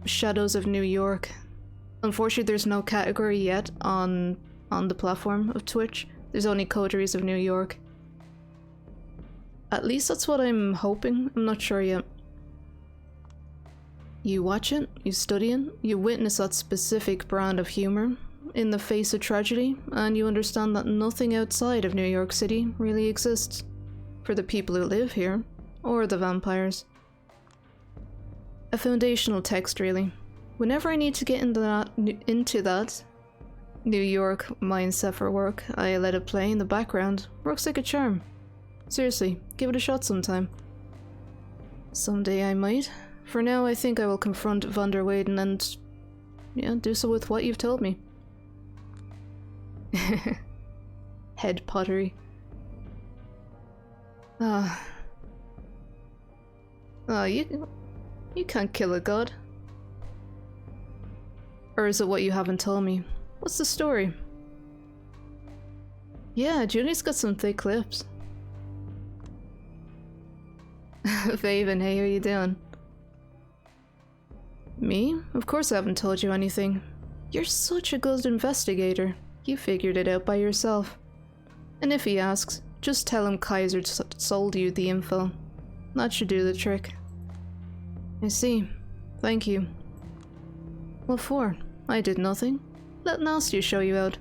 A: Shadows of New York. Unfortunately, there's no category yet on the platform of Twitch. There's only Coteries of New York. At least that's what I'm hoping. I'm not sure yet. You watch it, you study it, you witness that specific brand of humor in the face of tragedy, and you understand that nothing outside of New York City really exists for the people who live here, or the vampires. A foundational text, really. Whenever I need to get into that New York mindset for work, I let it play in the background. Works like a charm. Seriously, give it a shot sometime. Someday I might. For now, I think I will confront van der Weyden and, yeah, do so with what you've told me. Head pottery. You can't kill a god. Or is it what you haven't told me? What's the story? Yeah, Junie's got some thick lips. Faven, hey, how you doing? Me? Of course I haven't told you anything. You're such a good investigator. You figured it out by yourself. And if he asks, just tell him Kaiser sold you the info. That should do the trick. I see. Thank you. What for? I did nothing. Let Nastia show you out.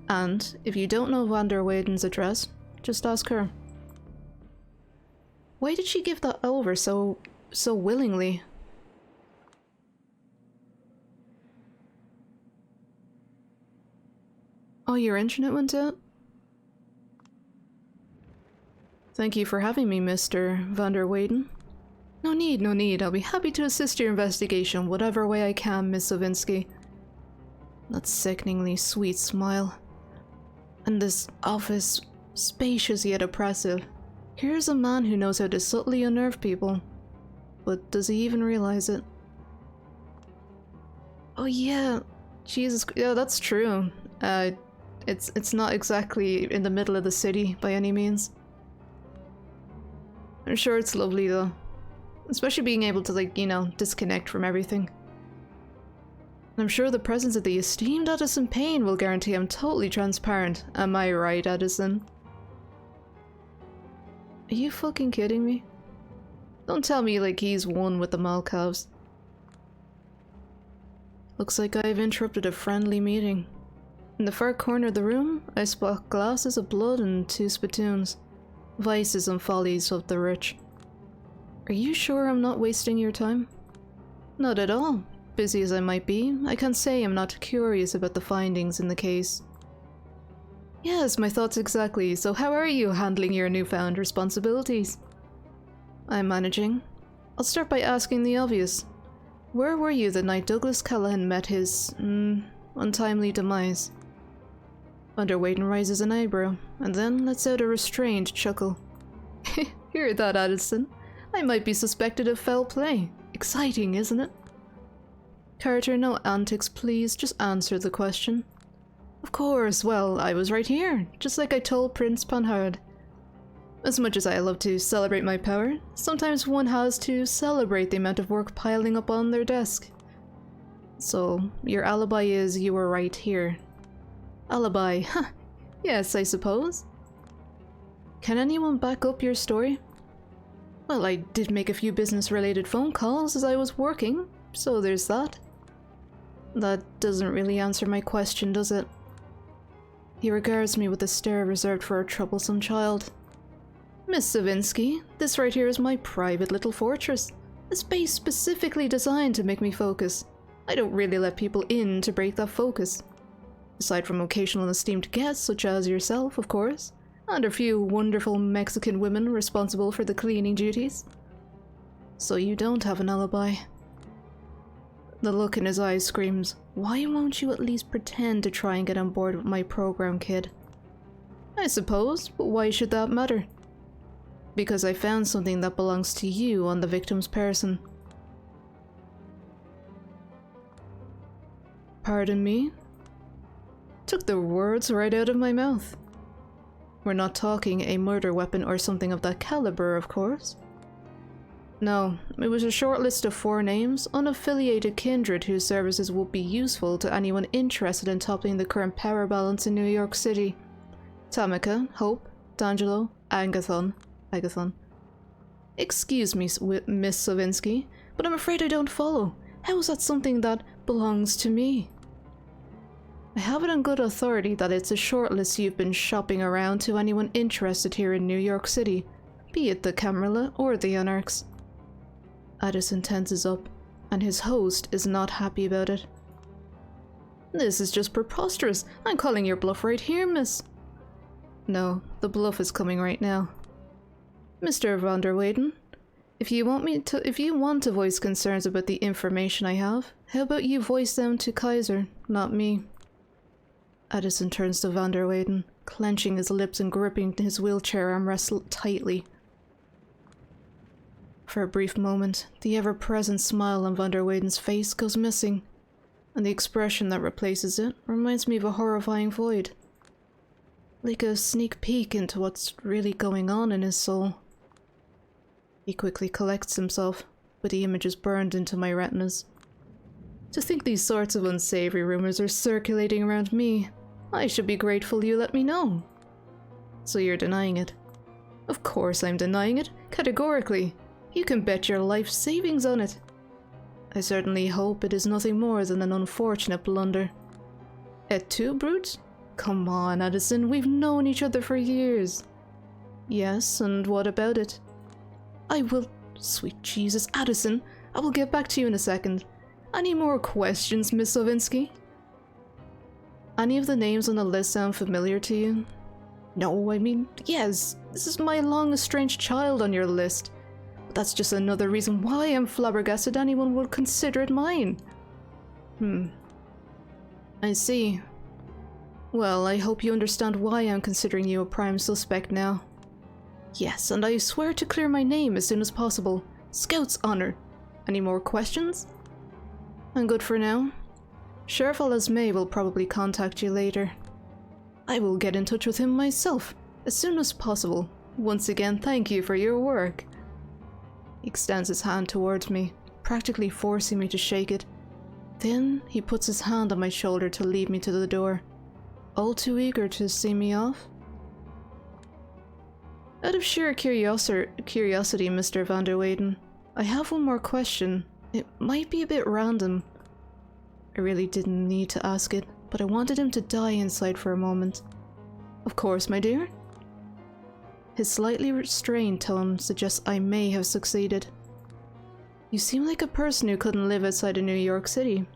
A: And, if you don't know van der Weyden's address, just ask her. Why did she give that over so willingly? Oh, your internet went out? Thank you for having me, Mr. van der Weyden. No need, no need. I'll be happy to assist your investigation whatever way I can, Miss Savinsky. That sickeningly sweet smile. And this office, spacious yet oppressive. Here's a man who knows how to subtly unnerve people. But does he even realize it? Oh yeah, Jesus, yeah, that's true. It's not exactly in the middle of the city by any means. I'm sure it's lovely though. Especially being able to, like, you know, disconnect from everything. I'm sure the presence of the esteemed Addison Payne will guarantee I'm totally transparent. Am I right, Addison? Are you fucking kidding me? Don't tell me like he's one with the Malkovs. Looks like I've interrupted a friendly meeting. In the far corner of the room, I spot glasses of blood and 2 spittoons. Vices and follies of the rich. Are you sure I'm not wasting your time? Not at all. Busy as I might be, I can't say I'm not curious about the findings in the case. Yes, my thoughts exactly. So how are you handling your newfound responsibilities? I'm managing. I'll start by asking the obvious. Where were you the night Douglas Callahan met his, untimely demise? Van der Weyden raises an eyebrow, and then lets out a restrained chuckle. Hear that, Addison? I might be suspected of foul play. Exciting, isn't it? Carter, no antics, please. Just answer the question. Of course. Well, I was right here, just like I told Prince Panhard. As much as I love to celebrate my power, sometimes one has to celebrate the amount of work piling up on their desk. So, your alibi is you were right here. Alibi, huh? Yes, I suppose. Can anyone back up your story? Well, I did make a few business-related phone calls as I was working, so there's that. That doesn't really answer my question, does it? He regards me with a stare reserved for a troublesome child. Miss Savinsky, this right here is my private little fortress. A space specifically designed to make me focus. I don't really let people in to break that focus. Aside from occasional esteemed guests such as yourself, of course, and a few wonderful Mexican women responsible for the cleaning duties. So you don't have an alibi. The look in his eyes screams, why won't you at least pretend to try and get on board with my program, kid? I suppose, but why should that matter? Because I found something that belongs to you on the victim's person. Pardon me? Took the words right out of my mouth. We're not talking a murder weapon or something of that caliber, of course. No, it was a short list of 4 names, unaffiliated kindred whose services would be useful to anyone interested in toppling the current power balance in New York City. Tamika, Hope, D'Angelo, Agathon. Excuse me, Miss Savinsky, but I'm afraid I don't follow. How is that something that belongs to me? I have it on good authority that it's a short list you've been shopping around to anyone interested here in New York City, be it the Camarilla or the Anarchs. Addison tenses up, and his host is not happy about it. This is just preposterous. I'm calling your bluff right here, miss. No, the bluff is coming right now. Mr. van der Weyden, if you want to voice concerns about the information I have, how about you voice them to Kaiser, not me? Addison turns to van der Weyden, clenching his lips and gripping his wheelchair armrest tightly. For a brief moment, the ever-present smile on van der Weyden's face goes missing, and the expression that replaces it reminds me of a horrifying void. Like a sneak peek into what's really going on in his soul. He quickly collects himself, but the image is burned into my retinas. To think these sorts of unsavory rumors are circulating around me, I should be grateful you let me know. So you're denying it? Of course I'm denying it, categorically. You can bet your life savings on it. I certainly hope it is nothing more than an unfortunate blunder. Et tu, Brute? Come on, Addison, we've known each other for years. Yes, and what about it? I will... Sweet Jesus, Addison, I will get back to you in a second. Any more questions, Miss Savinsky? Any of the names on the list sound familiar to you? No, I mean, yes, this is my long-estranged child on your list. But that's just another reason why I'm flabbergasted anyone would consider it mine. I see. Well, I hope you understand why I'm considering you a prime suspect now. Yes, and I swear to clear my name as soon as possible. Scout's honor. Any more questions? I'm good for now. Sheriff May will probably contact you later. I will get in touch with him myself, as soon as possible. Once again, thank you for your work. He extends his hand towards me, practically forcing me to shake it. Then he puts his hand on my shoulder to lead me to the door. All too eager to see me off? Out of sheer curiosity, Mr. van der Weyden, I have one more question. It might be a bit random. I really didn't need to ask it, but I wanted him to die inside for a moment. Of course, my dear. His slightly restrained tone suggests I may have succeeded. You seem like a person who couldn't live outside of New York City.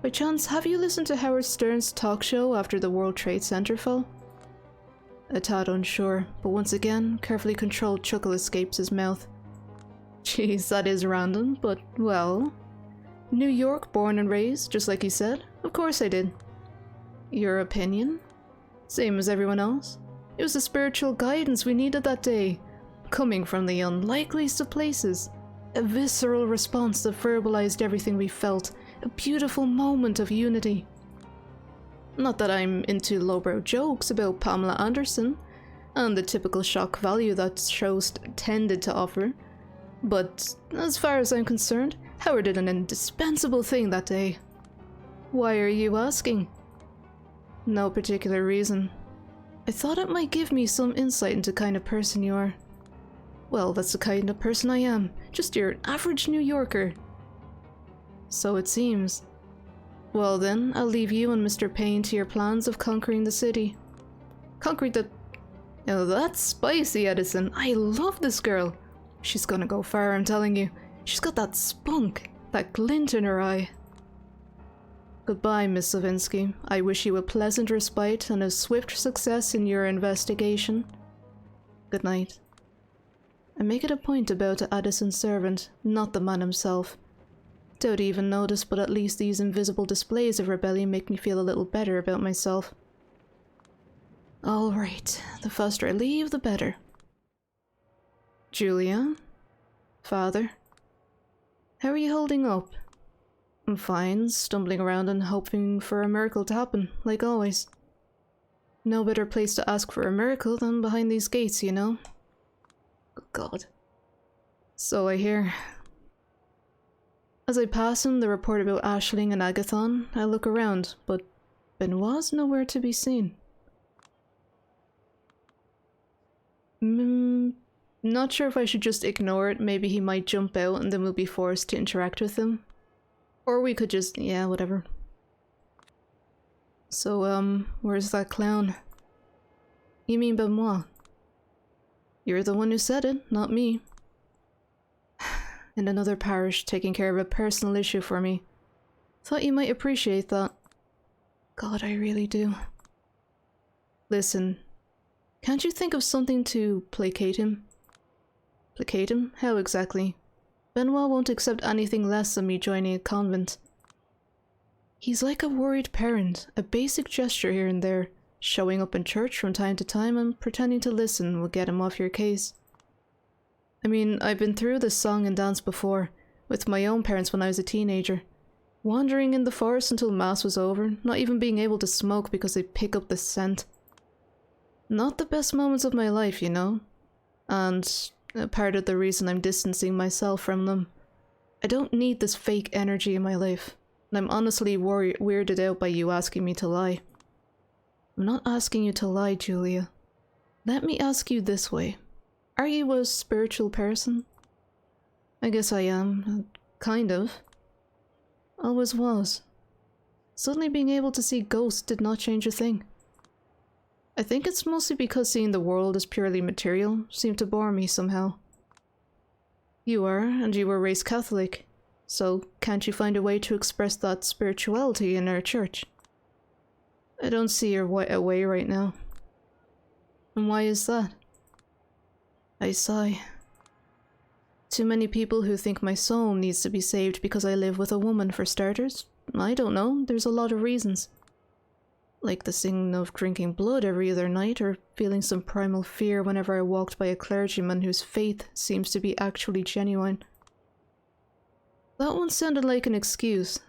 A: By chance, have you listened to Howard Stern's talk show after the World Trade Center fell? A tad unsure, but once again, carefully controlled chuckle escapes his mouth. Jeez, that is random, but, well... New York, born and raised, just like you said? Of course I did. Your opinion? Same as everyone else. It was the spiritual guidance we needed that day. Coming from the unlikeliest of places. A visceral response that verbalized everything we felt. A beautiful moment of unity. Not that I'm into lowbrow jokes about Pamela Anderson, and the typical shock value that shows tended to offer, but as far as I'm concerned, Howard did an indispensable thing that day. Why are you asking? No particular reason. I thought it might give me some insight into the kind of person you are. Well, that's the kind of person I am, just your average New Yorker. So it seems. Well then, I'll leave you and Mr. Payne to your plans of conquering the city. Conquer the... Oh, that's spicy, Edison. I love this girl. She's gonna go far, I'm telling you. She's got that spunk, that glint in her eye. Goodbye, Miss Savinsky. I wish you a pleasant respite and a swift success in your investigation. Good night. I make it a point to bow to Addison's servant, not the man himself. Don't even notice, but at least these invisible displays of rebellion make me feel a little better about myself. Alright, the faster I leave, the better. Julia? Father? How are you holding up? I'm fine, stumbling around and hoping for a miracle to happen, like always. No better place to ask for a miracle than behind these gates, you know? Good God. So I hear. As I pass him the report about Aisling and Agathon, I look around, but Benoit's nowhere to be seen. Not sure if I should just ignore it. Maybe he might jump out and then we'll be forced to interact with him. Or we could just, yeah, whatever. So, where's that clown? You mean Benoit? You're the one who said it, not me. In another parish, taking care of a personal issue for me. Thought you might appreciate that. God, I really do. Listen, can't you think of something to placate him? Placate him? How exactly? Benoit won't accept anything less than me joining a convent. He's like a worried parent, a basic gesture here and there, showing up in church from time to time and pretending to listen will get him off your case. I mean, I've been through this song and dance before, with my own parents when I was a teenager. Wandering in the forest until mass was over, not even being able to smoke because they'd pick up the scent. Not the best moments of my life, you know? And part of the reason I'm distancing myself from them. I don't need this fake energy in my life, and I'm honestly weirded out by you asking me to lie. I'm not asking you to lie, Julia. Let me ask you this way. Are you a spiritual person? I guess I am. Kind of. Always was. Suddenly being able to see ghosts did not change a thing. I think it's mostly because seeing the world as purely material seemed to bore me somehow. You are, and you were raised Catholic. So can't you find a way to express that spirituality in our church? I don't see a way right now. And why is that? I sigh. Too many people who think my soul needs to be saved because I live with a woman, for starters. I don't know, there's a lot of reasons. Like the sin of drinking blood every other night, or feeling some primal fear whenever I walked by a clergyman whose faith seems to be actually genuine. That one sounded like an excuse.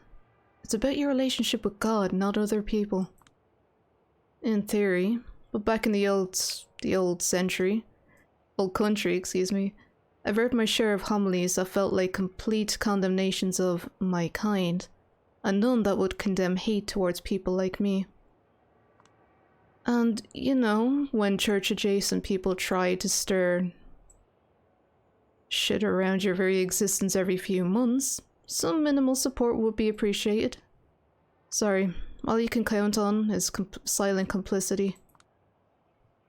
A: It's about your relationship with God, not other people. In theory, but back in the old country, excuse me, I've heard my share of homilies that felt like complete condemnations of my kind, and none that would condemn hate towards people like me. And, you know, when church-adjacent people try to stir shit around your very existence every few months, some minimal support would be appreciated. Sorry, all you can count on is silent complicity.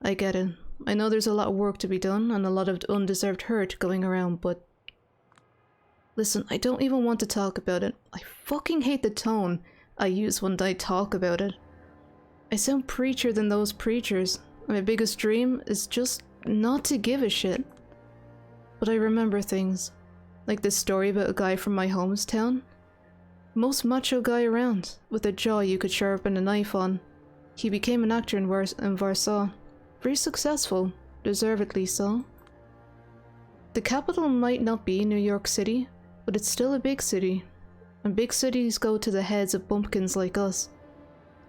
A: I get it. I know there's a lot of work to be done and a lot of undeserved hurt going around, but... Listen, I don't even want to talk about it. I fucking hate the tone I use when I talk about it. I sound preacher than those preachers. My biggest dream is just not to give a shit. But I remember things. Like this story about a guy from my hometown. Most macho guy around, with a jaw you could sharpen a knife on. He became an actor in Warsaw. Very successful, deservedly so. The capital might not be New York City, but it's still a big city. And big cities go to the heads of bumpkins like us.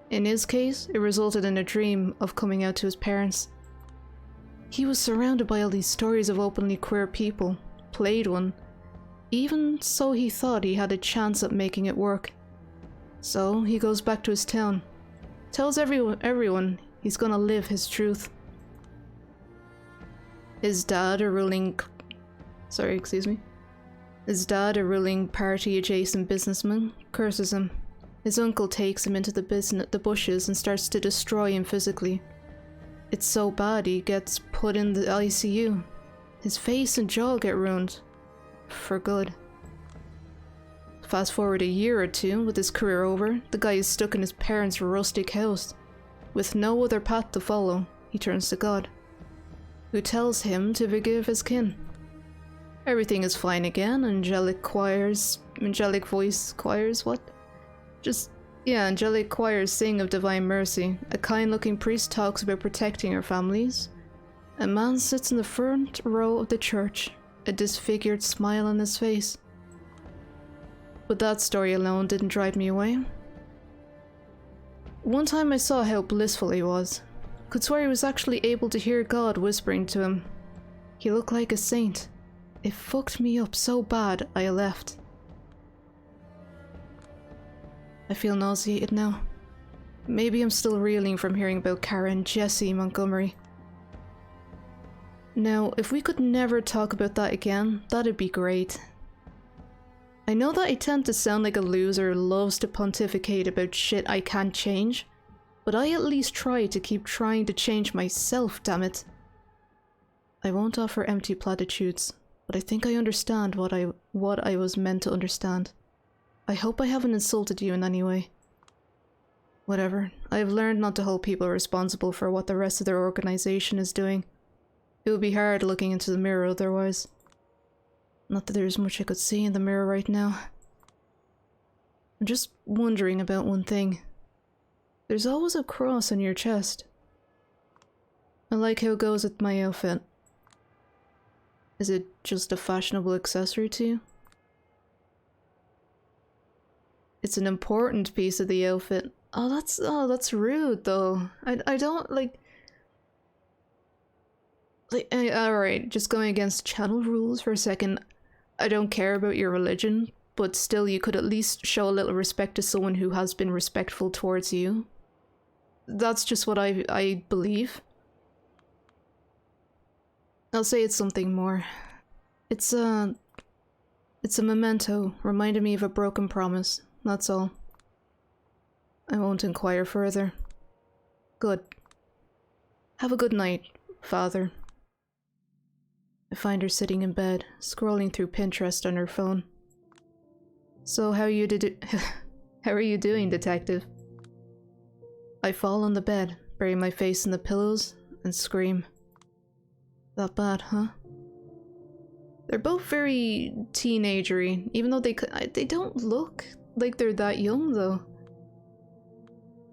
A: In his case, it resulted in a dream of coming out to his parents. He was surrounded by all these stories of openly queer people, played one. Even so, he thought he had a chance at making it work. So he goes back to his town, tells everyone he's gonna live his truth. His dad, a ruling party adjacent businessman, curses him. His uncle takes him into the bushes and starts to destroy him physically. It's so bad he gets put in the ICU. His face and jaw get ruined. For good. Fast forward a year or two, with his career over, the guy is stuck in his parents' rustic house. With no other path to follow, he turns to God, who tells him to forgive his kin. Everything is fine again, angelic choirs sing of divine mercy. A kind-looking priest talks about protecting our families. A man sits in the front row of the church, a disfigured smile on his face. But that story alone didn't drive me away. One time I saw how blissful he was. Could swear he was actually able to hear God whispering to him. He looked like a saint. It fucked me up so bad I left. I feel nauseated now. Maybe I'm still reeling from hearing about Kara and Jesse Montgomery. Now, if we could never talk about that again, that'd be great. I know that I tend to sound like a loser who loves to pontificate about shit I can't change, but I at least try to keep trying to change myself, damn it. I won't offer empty platitudes, but I think I understand what I was meant to understand. I hope I haven't insulted you in any way. Whatever, I have learned not to hold people responsible for what the rest of their organization is doing. It would be hard looking into the mirror otherwise. Not that there's much I could see in the mirror right now. I'm just wondering about one thing. There's always a cross on your chest. I like how it goes with my outfit. Is it just a fashionable accessory to you? It's an important piece of the outfit. Oh, that's rude though. I don't like alright, just going against channel rules for a second. I don't care about your religion, but still you could at least show a little respect to someone who has been respectful towards you. That's just what I believe. I'll say it's something more. It's a memento, reminding me of a broken promise, that's all. I won't inquire further. Good. Have a good night, Father. I find her sitting in bed, scrolling through Pinterest on her phone. So how are you doing, Detective? I fall on the bed, bury my face in the pillows, and scream. That bad, huh? They're both very teenagery, even though they don't look like they're that young, though.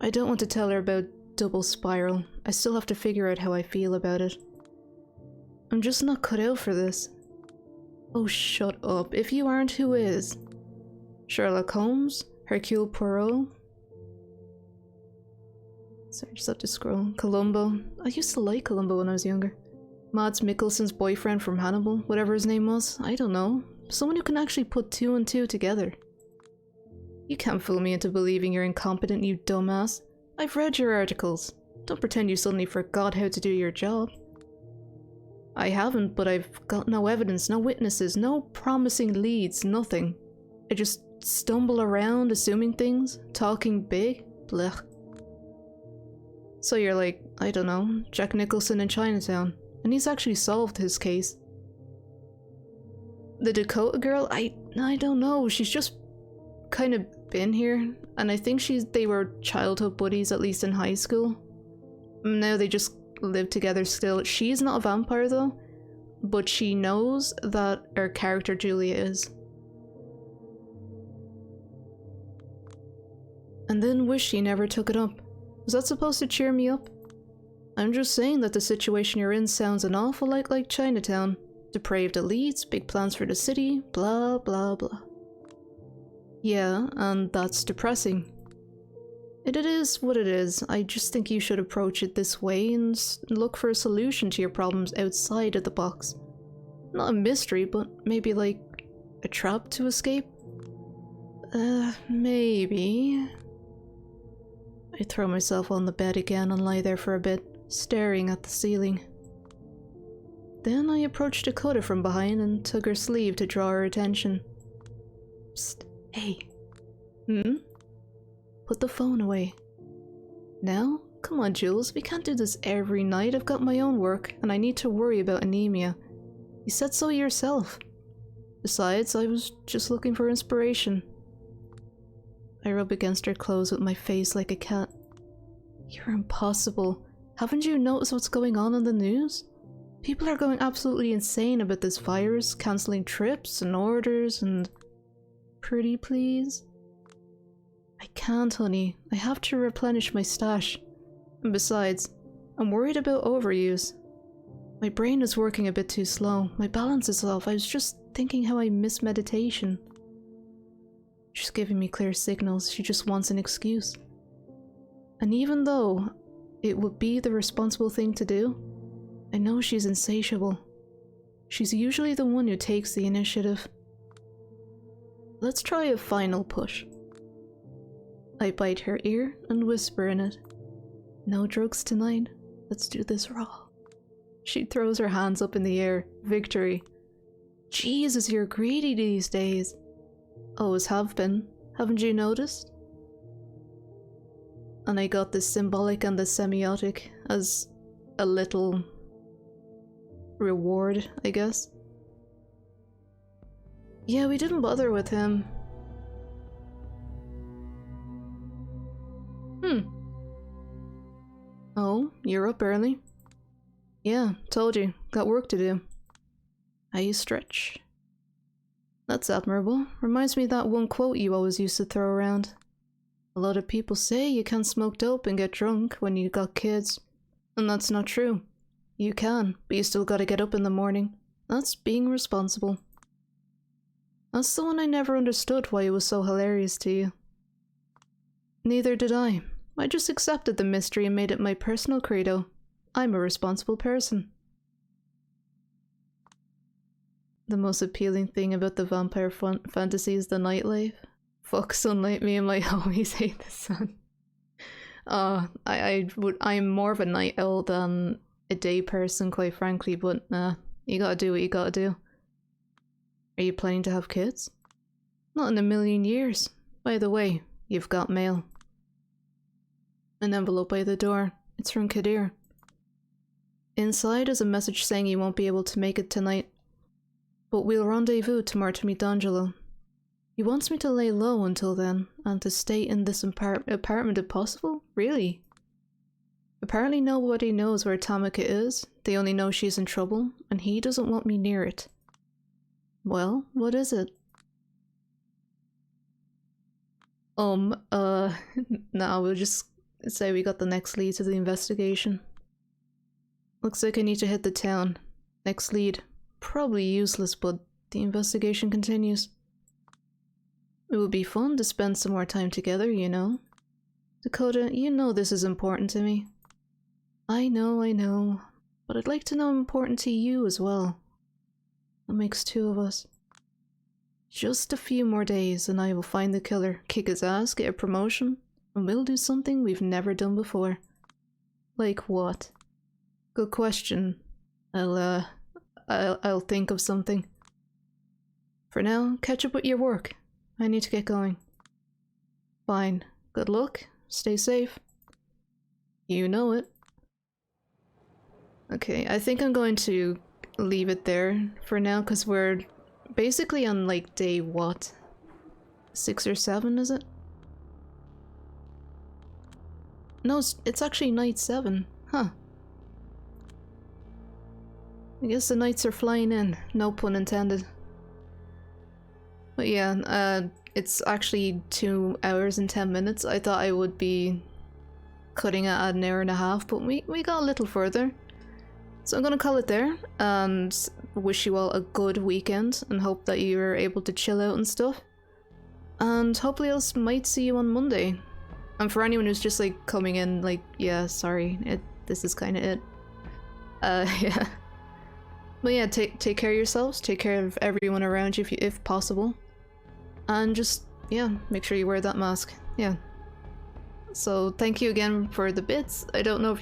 A: I don't want to tell her about Double Spiral. I still have to figure out how I feel about it. I'm just not cut out for this. Oh, shut up. If you aren't, who is? Sherlock Holmes? Hercule Poirot? Sorry, I just have to scroll. Columbo. I used to like Columbo when I was younger. Mads Mikkelsen's boyfriend from Hannibal, whatever his name was. I don't know. Someone who can actually put two and two together. You can't fool me into believing you're incompetent, you dumbass. I've read your articles. Don't pretend you suddenly forgot how to do your job. I haven't, but I've got no evidence, no witnesses, no promising leads, nothing. I just stumble around assuming things, talking big, blech. So you're like, I don't know, Jack Nicholson in Chinatown, and he's actually solved his case. The Dakota girl, I don't know, she's just kind of been here, and I think they were childhood buddies, at least in high school. Now they just live together still. She's not a vampire though, but she knows that her character Julia is. And then wish she never took it up. Was that supposed to cheer me up? I'm just saying that the situation you're in sounds an awful lot like Chinatown. Depraved elites, big plans for the city, blah blah blah. Yeah, and that's depressing. It is what it is. I just think you should approach it this way and look for a solution to your problems outside of the box. Not a mystery, but maybe like a trap to escape? Maybe. I throw myself on the bed again and lie there for a bit, staring at the ceiling. Then I approached Dakota from behind and took her sleeve to draw her attention. Psst, hey. Put the phone away. Now? Come on, Jules, we can't do this every night. I've got my own work, and I need to worry about anemia. You said so yourself. Besides, I was just looking for inspiration. I rub against her clothes with my face like a cat. You're impossible. Haven't you noticed what's going on in the news? People are going absolutely insane about this virus, cancelling trips and orders and... Pretty please? I can't, honey. I have to replenish my stash. And besides, I'm worried about overuse. My brain is working a bit too slow. My balance is off. I was just thinking how I miss meditation. She's giving me clear signals. She just wants an excuse. And even though it would be the responsible thing to do, I know she's insatiable. She's usually the one who takes the initiative. Let's try a final push. I bite her ear and whisper in it. No drugs tonight. Let's do this raw. She throws her hands up in the air. Victory. Jesus, you're greedy these days. Always have been. Haven't you noticed? And I got the symbolic and the semiotic as a little reward, I guess. Yeah, we didn't bother with him. Oh, you're up early? Yeah, told you. Got work to do. How you stretch? That's admirable. Reminds me of that one quote you always used to throw around. A lot of people say you can't smoke dope and get drunk when you got kids. And that's not true. You can, but you still gotta get up in the morning. That's being responsible. That's the one I never understood why it was so hilarious to you. Neither did I. I just accepted the mystery and made it my personal credo. I'm a responsible person. The most appealing thing about the vampire fantasy is the nightlife. Fuck sunlight, me and my homies hate the sun. I'm more of a night owl than a day person, quite frankly, but nah, you gotta do what you gotta do. Are you planning to have kids? Not in a million years. By the way, you've got mail. An envelope by the door. It's from Kadir. Inside is a message saying you won't be able to make it tonight, but we'll rendezvous tomorrow to meet D'Angelo. He wants me to lay low until then, and to stay in this apartment if possible? Really? Apparently nobody knows where Tamika is. They only know she's in trouble, and he doesn't want me near it. Well, what is it? Nah, we'll just say we got the next lead to the investigation. Looks like I need to hit the town. Next lead. Probably useless, but the investigation continues. It would be fun to spend some more time together, you know. Dakota, you know this is important to me. I know, but I'd like to know I'm important to you as well. That makes two of us. Just a few more days and I will find the killer, kick his ass, get a promotion, and we'll do something we've never done before. Like what? Good question. I'll think of something. For now, catch up with your work. I need to get going. Fine. Good luck. Stay safe. You know it. Okay, I think I'm going to leave it there for now because we're basically on like day what? 6 or 7, is it? No, it's actually night 7. Huh. I guess the nights are flying in. No pun intended. But yeah, it's actually 2 hours and 10 minutes. I thought I would be cutting it at an hour and a half, but we got a little further. So I'm gonna call it there, and wish you all a good weekend, and hope that you're able to chill out and stuff. And hopefully I might see you on Monday. And for anyone who's just like coming in, like, yeah, sorry, this is kind of it. Yeah. But yeah, take care of yourselves, take care of everyone around you if possible. And just, yeah, make sure you wear that mask. Yeah. So thank you again for the bits. I don't know if you